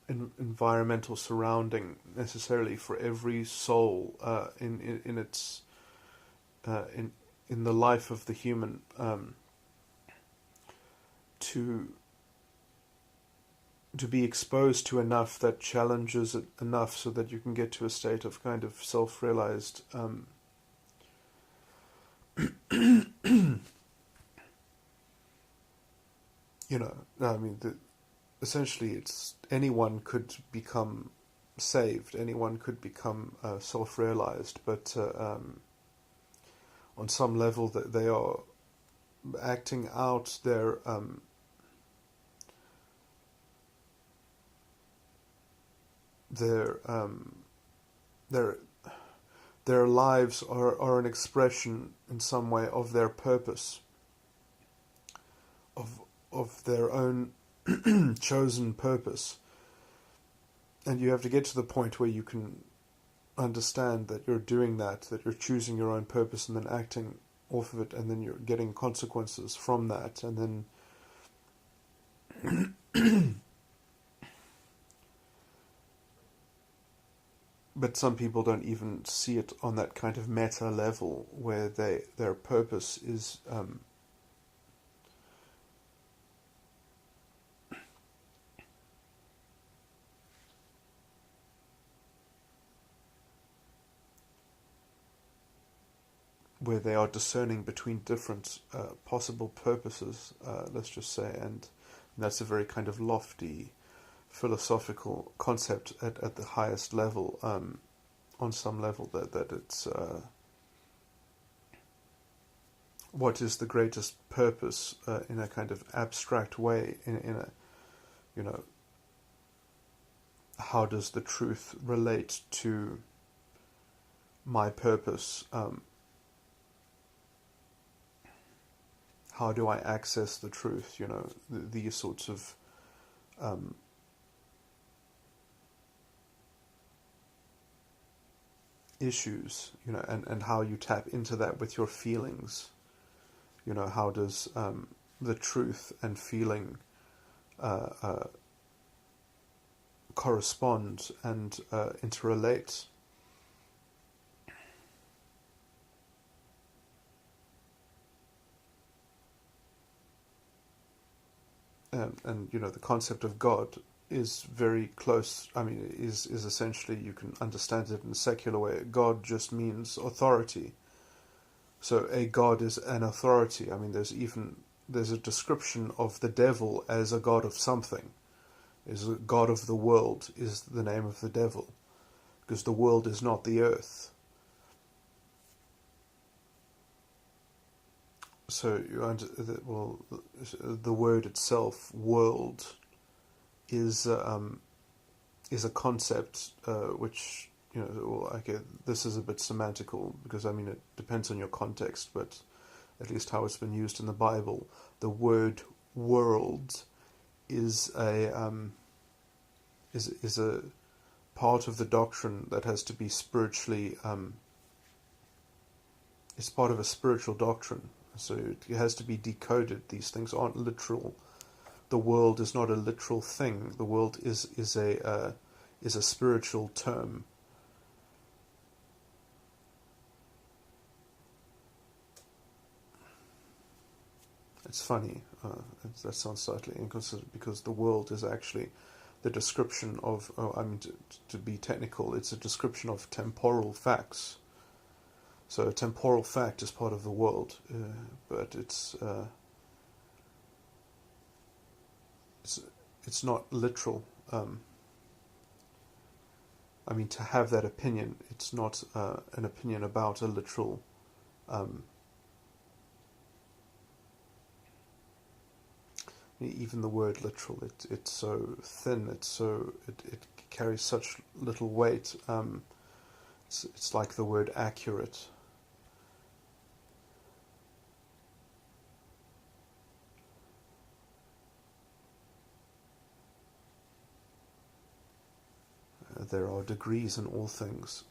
environmental surrounding necessarily for every soul in its in the life of the human to be exposed to enough that challenges it enough so that you can get to a state of kind of self-realized I mean, essentially it's anyone could become saved, anyone could become self-realized, but on some level that they are acting out their lives are an expression in some way of their purpose, of their own chosen purpose. And you have to get to the point where you can understand that you're doing that you're choosing your own purpose and then acting off of it, and then you're getting consequences from that, and then but some people don't even see it on that kind of meta level where their purpose is where they are discerning between different possible purposes, let's just say, and that's a very kind of lofty philosophical concept at the highest level, on some level, that it's what is the greatest purpose in a kind of abstract way, in a, how does the truth relate to my purpose? How do I access the truth? These sorts of issues, and how you tap into that with your feelings. How does the truth and feeling correspond and interrelate? and the concept of God is very close. I mean, is essentially, you can understand it in a secular way. God just means authority. So a god is an authority. I mean, there's a description of the devil as a god of something. Is a god of the world is the name of the devil, because the world is not the earth. So the word itself, world, is a concept which, okay, this is a bit semantical, because I mean it depends on your context, but at least how it's been used in the Bible, the word world is a part of the doctrine that has to be spiritually. It's part of a spiritual doctrine, so it has to be decoded. These things aren't literal. The world is not a literal thing. The world is a spiritual term. It's funny. That sounds slightly inconsistent, because the world is actually the description of. To be technical, it's a description of temporal facts. So a temporal fact is part of the world, but it's not literal. To have that opinion, it's not an opinion about a literal. Even the word literal, it's so thin. It carries such little weight. It's like the word accurate. There are degrees in all things.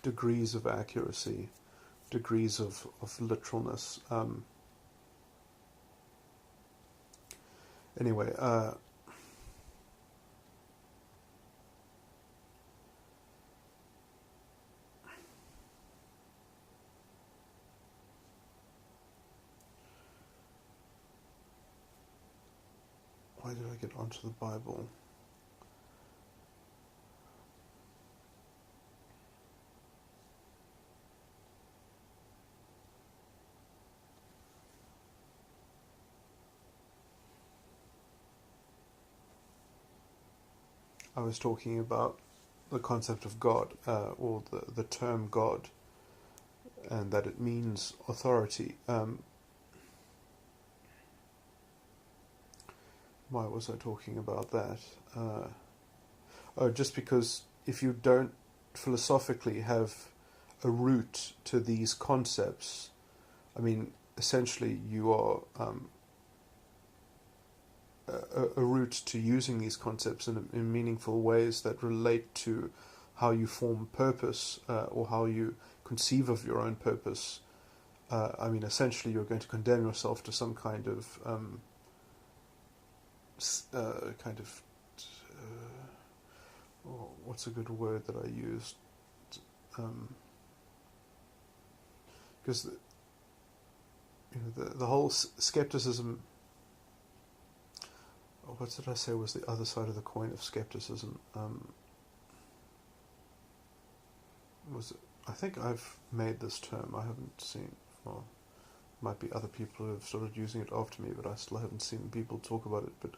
Degrees of accuracy, degrees of literalness. Anyway, why did I get onto the Bible? I was talking about the concept of God, or the term God, and that it means authority. Why was I talking about that? Just because if you don't philosophically have a root to these concepts, essentially you are a route to using these concepts in meaningful ways that relate to how you form purpose, or how you conceive of your own purpose. Essentially you're going to condemn yourself to some kind of what's a good word that I used? Because the whole skepticism. What did I say was the other side of the coin of skepticism? I think I've made this term. I haven't seen. Well, might be other people who have started using it after me, but I still haven't seen people talk about it. But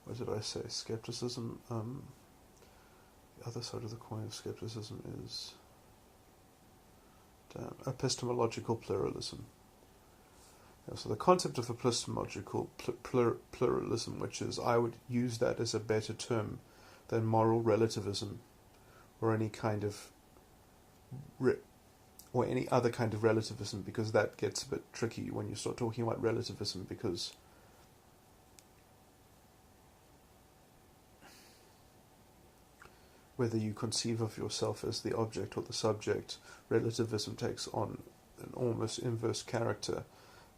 what did I say? Skepticism. The other side of the coin of skepticism is epistemological pluralism. So the concept of epistemological pluralism, which is, I would use that as a better term than moral relativism, or any kind of or any other kind of relativism, because that gets a bit tricky when you start talking about relativism, because whether you conceive of yourself as the object or the subject, relativism takes on an almost inverse character.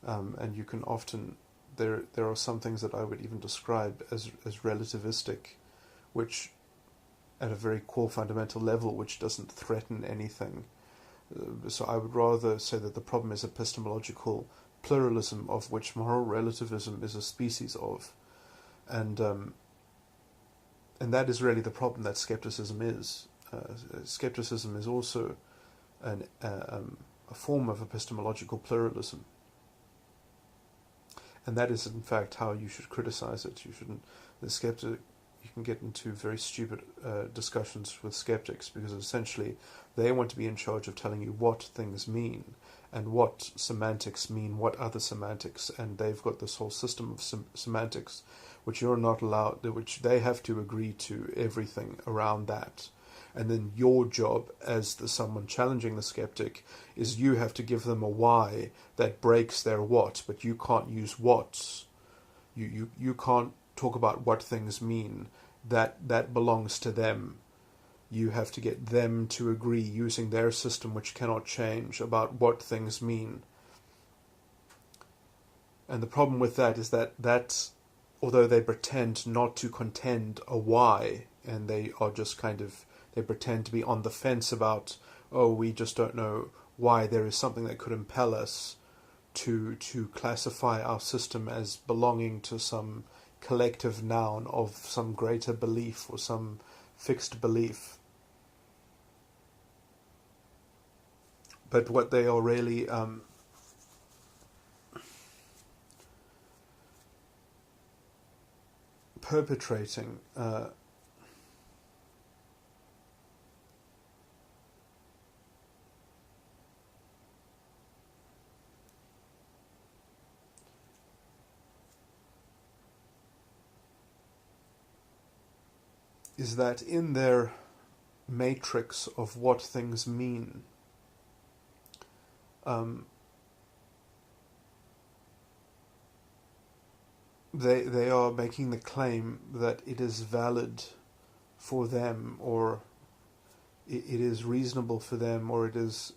And you can often there are some things that I would even describe as relativistic, which at a very core fundamental level, which doesn't threaten anything. So I would rather say that the problem is epistemological pluralism, of which moral relativism is a species of, and that is really the problem that skepticism is. Skepticism is also a form of epistemological pluralism, and that is in fact how you should criticize it. You shouldn't. You can get into very stupid discussions with skeptics, because essentially they want to be in charge of telling you what things mean and what semantics mean, what other semantics, and they've got this whole system of semantics which you're not allowed, which they have to agree to everything around that. And then your job as someone challenging the skeptic is you have to give them a why that breaks their what, but you can't use what's. You can't talk about what things mean. That belongs to them. You have to get them to agree using their system, which cannot change, about what things mean. And the problem with that is that although they pretend not to contend a why, and they are just they pretend to be on the fence about, we just don't know why, there is something that could impel us to classify our system as belonging to some collective noun of some greater belief or some fixed belief. But what they are really perpetrating is that in their matrix of what things mean, they are making the claim that it is valid for them, or it is reasonable for them, or it is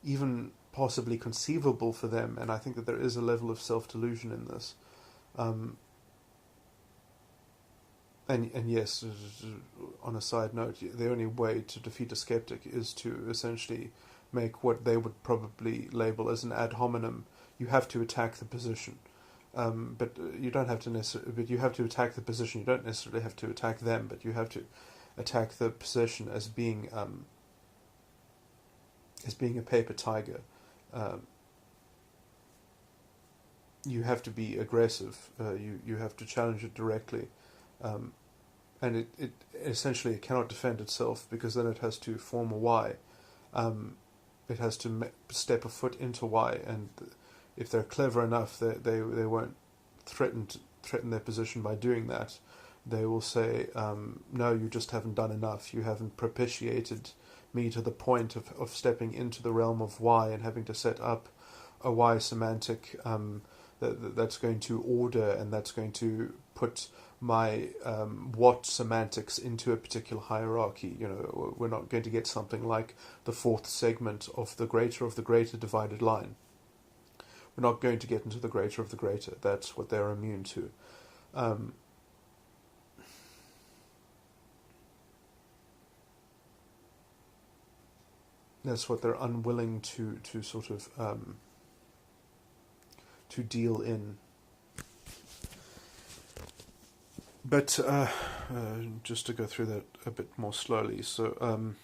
even possibly conceivable for them. And I think that there is a level of self-delusion in this. And yes, on a side note, the only way to defeat a skeptic is to essentially make what they would probably label as an ad hominem. You have to attack the position, but you don't have to necessarily. But you have to attack the position. You don't necessarily have to attack them, but you have to attack the position as being a paper tiger. You have to be aggressive. You have to challenge it directly. And it essentially cannot defend itself, because then it has to form a why. It has to step a foot into why, and if they're clever enough, they won't threaten their position by doing that. They will say, no, you just haven't done enough. You haven't propitiated me to the point of stepping into the realm of why and having to set up a why semantic that's going to order, and that's going to put my what semantics into a particular hierarchy. We're not going to get something like the fourth segment of the greater divided line. We're not going to get into the greater of the greater. That's what they're immune to. That's what they're unwilling to sort of to deal in. But just to go through that a bit more slowly, so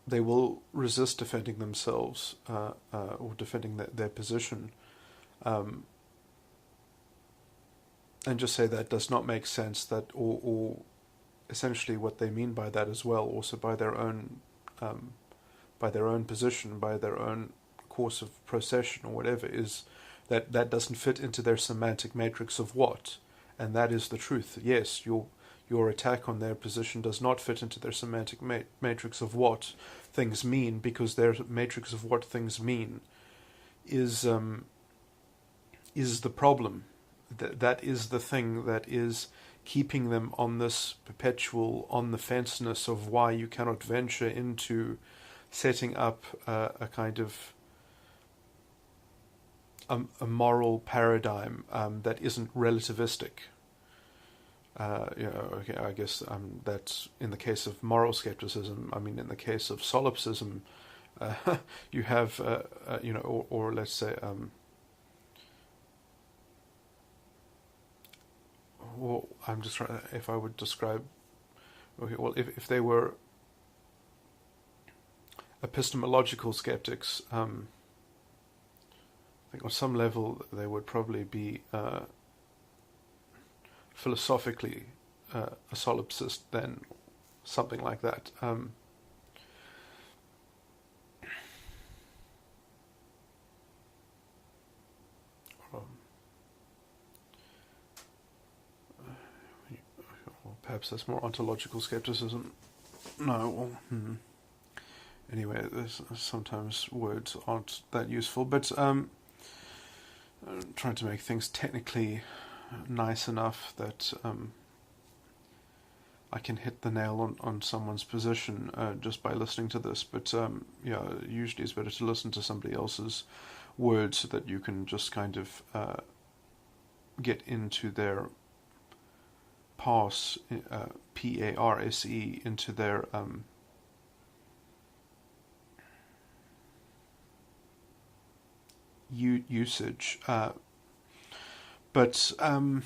they will resist defending themselves or defending their position, and just say that does not make sense. That or essentially what they mean by that as well, also by their own position, by their own course of procession or whatever, is that doesn't fit into their semantic matrix of what, and that is the truth. Yes, your attack on their position does not fit into their semantic matrix of what things mean, because their matrix of what things mean is the problem. That is the thing that is keeping them on this perpetual on the fenceness of why you cannot venture into setting up a kind of a moral paradigm that isn't relativistic. Okay, I guess that's in the case of moral skepticism. I mean, in the case of solipsism, you have, or let's say, well, I'm just trying. If I would describe, okay, well, if they were epistemological skeptics, I think on some level they would probably be philosophically a solipsist, then something like that. Perhaps that's more ontological skepticism. No, well, anyway, sometimes words aren't that useful, but trying to make things technically nice enough that I can hit the nail on someone's position just by listening to this. But usually it's better to listen to somebody else's words so that you can just kind of get into their parse, P-A-R-S-E, into their usage. But okay.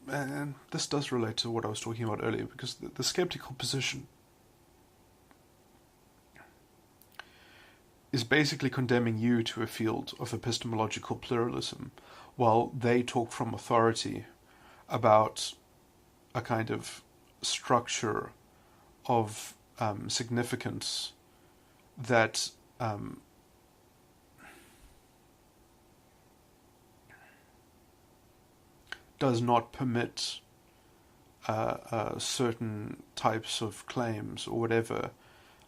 And this does relate to what I was talking about earlier, because the skeptical position is basically condemning you to a field of epistemological pluralism, while they talk from authority about a kind of structure of significance that does not permit certain types of claims or whatever,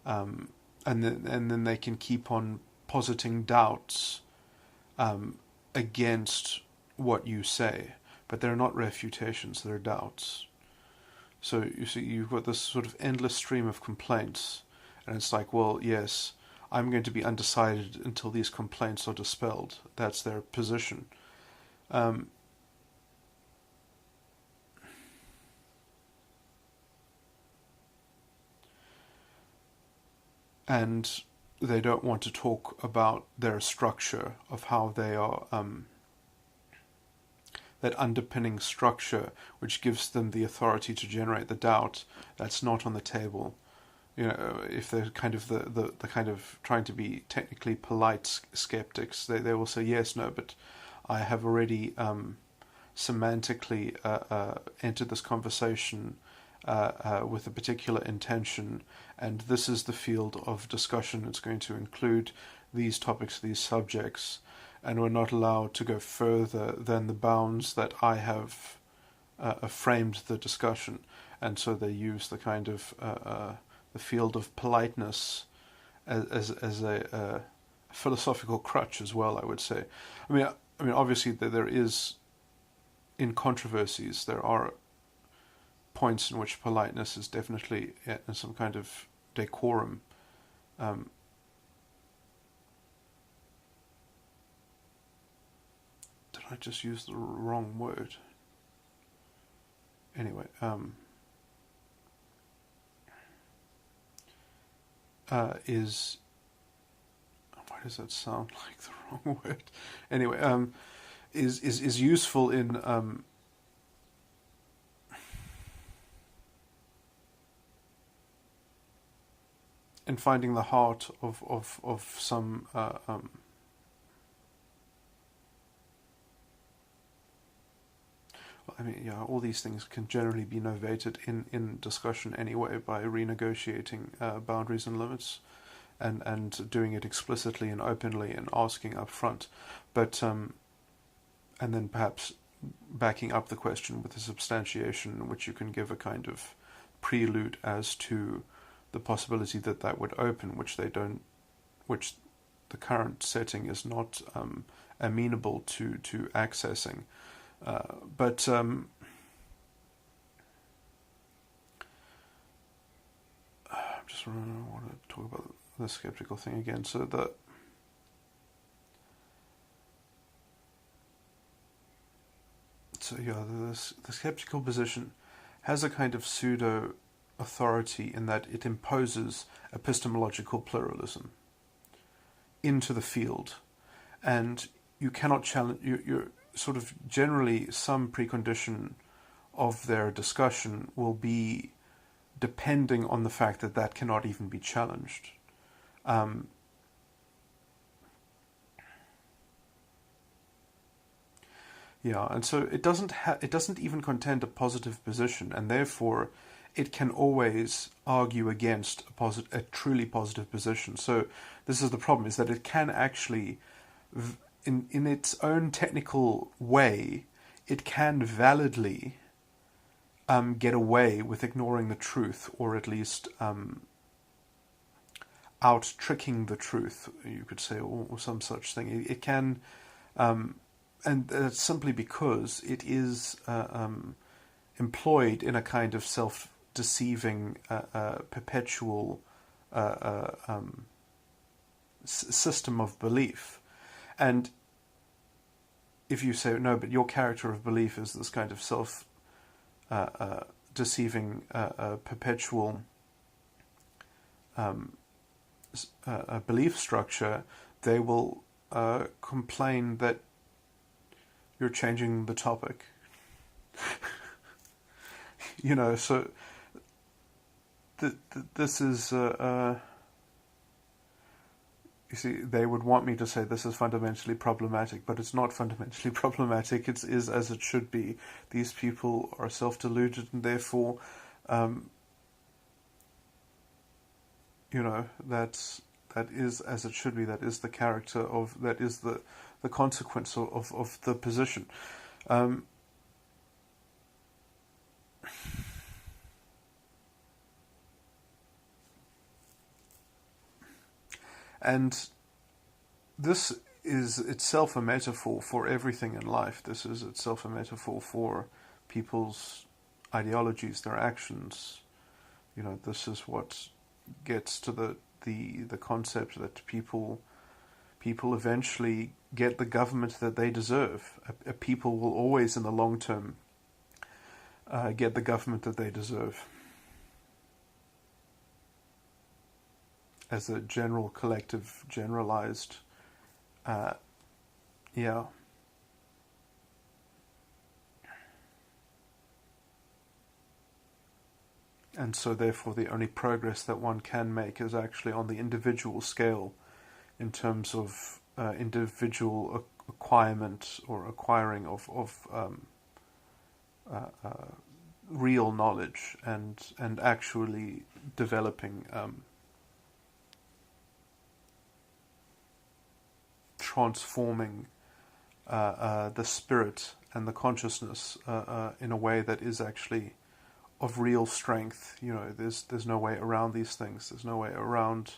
and then they can keep on positing doubts against what you say, but they're not refutations, they're doubts. So you see, you've got this sort of endless stream of complaints, and it's like, well, yes, I'm going to be undecided until these complaints are dispelled. That's their position. And they don't want to talk about their structure of how they are, that underpinning structure which gives them the authority to generate the doubt. That's not on the table. If they're kind of the kind of trying to be technically polite skeptics, they will say yes, no, but I have already semantically entered this conversation with a particular intention, and this is the field of discussion. It's going to include these topics, these subjects, and we're not allowed to go further than the bounds that I have framed the discussion. And so they use the kind of the field of politeness as a philosophical crutch as well, I would say. I mean, obviously there is, in controversies, there are points in which politeness is definitely in some kind of decorum. Did I just use the wrong word? Anyway, is, why does that sound like the wrong word? Anyway, is useful in finding the heart of some I mean, yeah, all these things can generally be novated in discussion anyway by renegotiating boundaries and limits, and doing it explicitly and openly and asking up front, but and then perhaps backing up the question with a substantiation in which you can give a kind of prelude as to the possibility that would open, which the the current setting is not amenable to accessing. But I just want to talk about the skeptical thing again. So the skeptical position has a kind of pseudo authority in that it imposes epistemological pluralism into the field, and you cannot challenge. You're sort of generally some precondition of their discussion will be depending on the fact that that cannot even be challenged. And so it doesn't even contend a positive position, and therefore it can always argue against a truly positive position. So this is the problem: is that it can actually, in its own technical way, it can validly get away with ignoring the truth, or at least out tricking the truth, you could say, or some such thing. It can. And that's simply because it is employed in a kind of self-deceiving, perpetual system of belief. And if you say, no, but your character of belief is this kind of self-deceiving, perpetual belief structure, they will complain that you're changing the topic. So this is, you see, they would want me to say this is fundamentally problematic, but it's not fundamentally problematic. It is as it should be. These people are self-deluded, and therefore, that is as it should be. That is the character of, that is the consequence of the position. And this is itself a metaphor for everything in life. This is itself a metaphor for people's ideologies, their actions. This is what gets to the concept that people eventually get the government that they deserve. A people will always, in the long term, get the government that they deserve. As a general, collective, generalized, And so therefore the only progress that one can make is actually on the individual scale, in terms of individual acquirement or acquiring of real knowledge, and actually developing, transforming the spirit and the consciousness in a way that is actually of real strength. There's no way around these things. There's no way around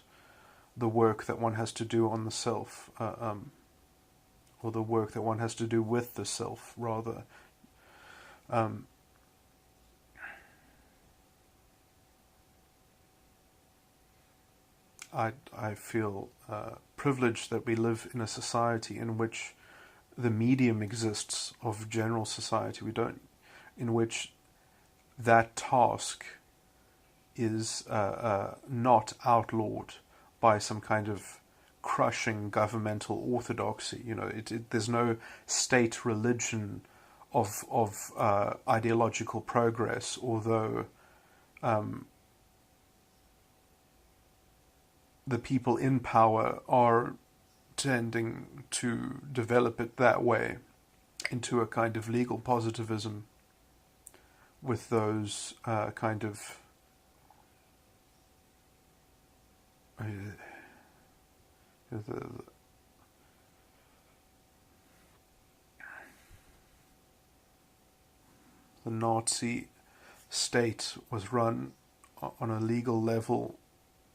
the work that one has to do on the self, or the work that one has to do with the self, rather. I feel privileged that we live in a society in which the medium exists of general society. In which that task is not outlawed by some kind of crushing governmental orthodoxy. There's no state religion of ideological progress, although the people in power are tending to develop it that way, into a kind of legal positivism, with those kind of the Nazi state was run on a legal level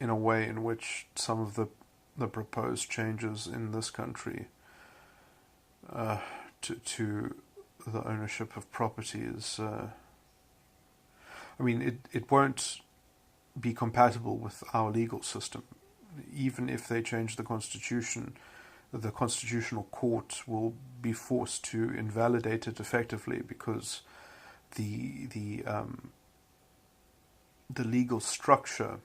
in a way in which some of the the proposed changes in this country to the ownership of property is, it won't be compatible with our legal system. Even if they change the constitution, the constitutional court will be forced to invalidate it effectively, because the legal structure,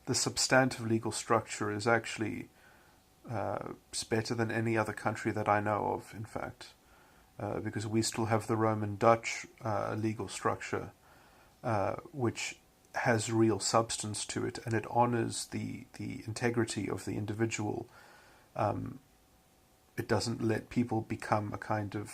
the substantive legal structure, is actually better than any other country that I know of, in fact, because we still have the Roman Dutch legal structure, which has real substance to it, and it honors the integrity of the individual. It doesn't let people become a kind of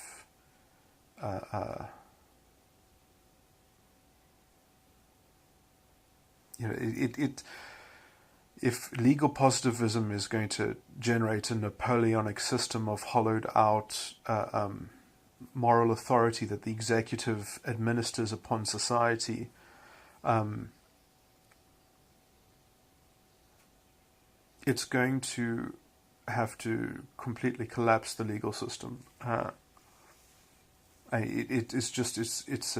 if legal positivism is going to generate a Napoleonic system of hollowed out moral authority that the executive administers upon society, it's going to have to completely collapse the legal system. It's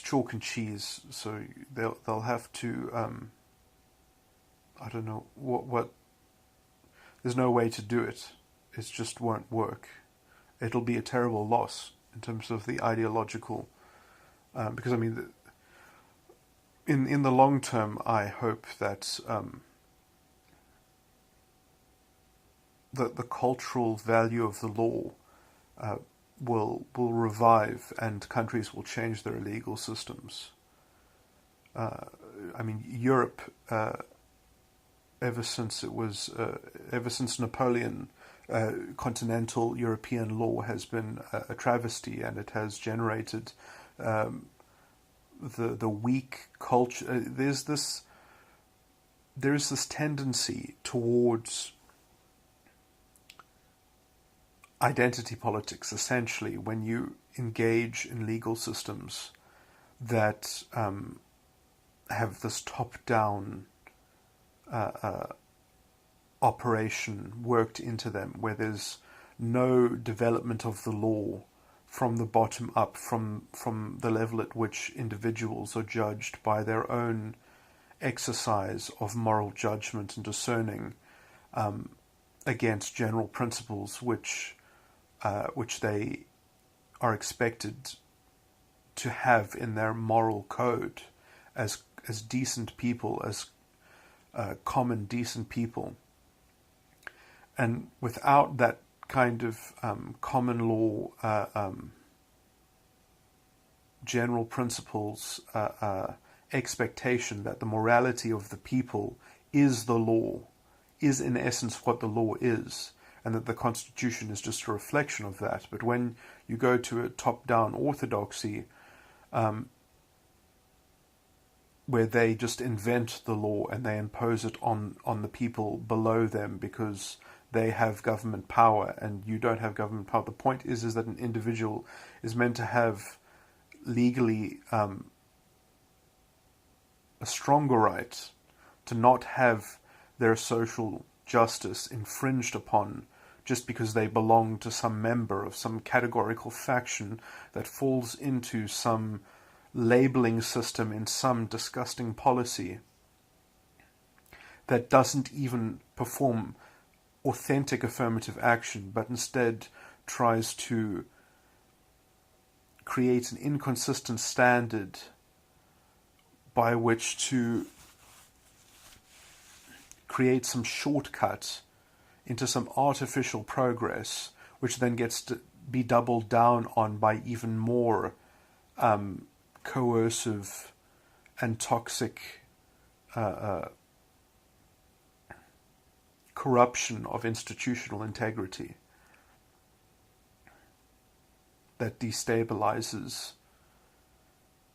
chalk and cheese. So they'll have to. I don't know what. There's no way to do it. It just won't work. It'll be a terrible loss in terms of the ideological. Because in the long term, I hope that the cultural value of the law will revive, and countries will change their legal systems. Europe, ever since Napoleon, continental European law has been a travesty, and it has generated the weak culture. There's this tendency towards identity politics, essentially, when you engage in legal systems that have this top-down operation worked into them, where there's no development of the law from the bottom up, from the level at which individuals are judged by their own exercise of moral judgment and discerning against general principles which they are expected to have in their moral code as decent people, as common decent people. And without that kind of common law, general principles, expectation that the morality of the people is the law, is in essence what the law is, and that the Constitution is just a reflection of that. But when you go to a top-down orthodoxy, where they just invent the law and they impose it on the people below them because they have government power and you don't have government power. The point is that an individual is meant to have legally a stronger right to not have their social justice infringed upon just because they belong to some member of some categorical faction that falls into some labeling system in some disgusting policy that doesn't even perform authentic affirmative action, but instead tries to create an inconsistent standard by which to create some shortcut into some artificial progress, which then gets to be doubled down on by even more coercive and toxic corruption of institutional integrity that destabilizes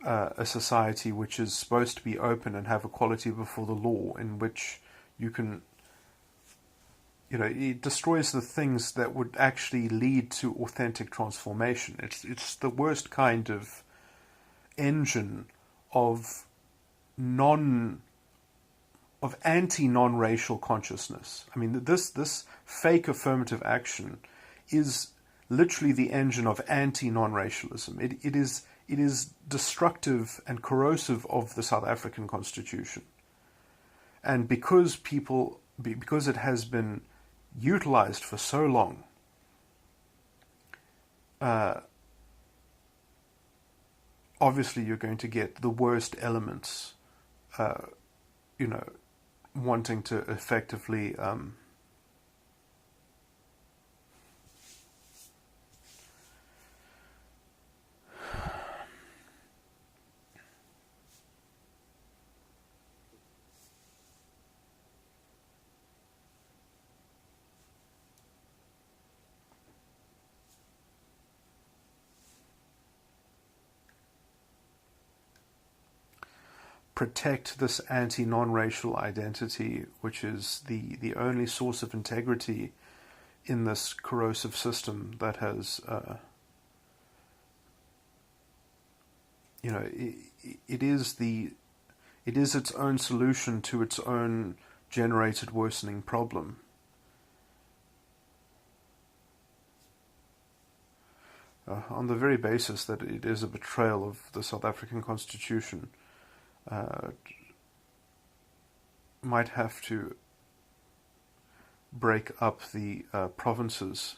a society which is supposed to be open and have equality before the law, in which you can, it destroys the things that would actually lead to authentic transformation. It's the worst kind of engine of non-authentic of anti-non-racial consciousness. I mean, this fake affirmative action is literally the engine of anti-non-racialism. It is destructive and corrosive of the South African Constitution. And because it has been utilized for so long, obviously you're going to get the worst elements, wanting to effectively protect this anti-non-racial identity, which is the only source of integrity in this corrosive system that has, it is its own solution to its own generated worsening problem. On the very basis that it is a betrayal of the South African Constitution, might have to break up the provinces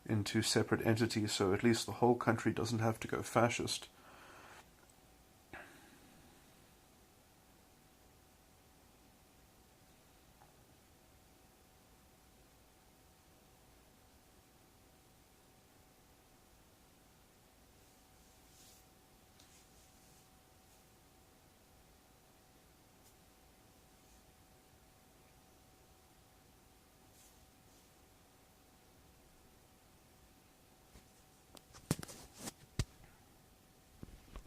into separate entities, so at least the whole country doesn't have to go fascist.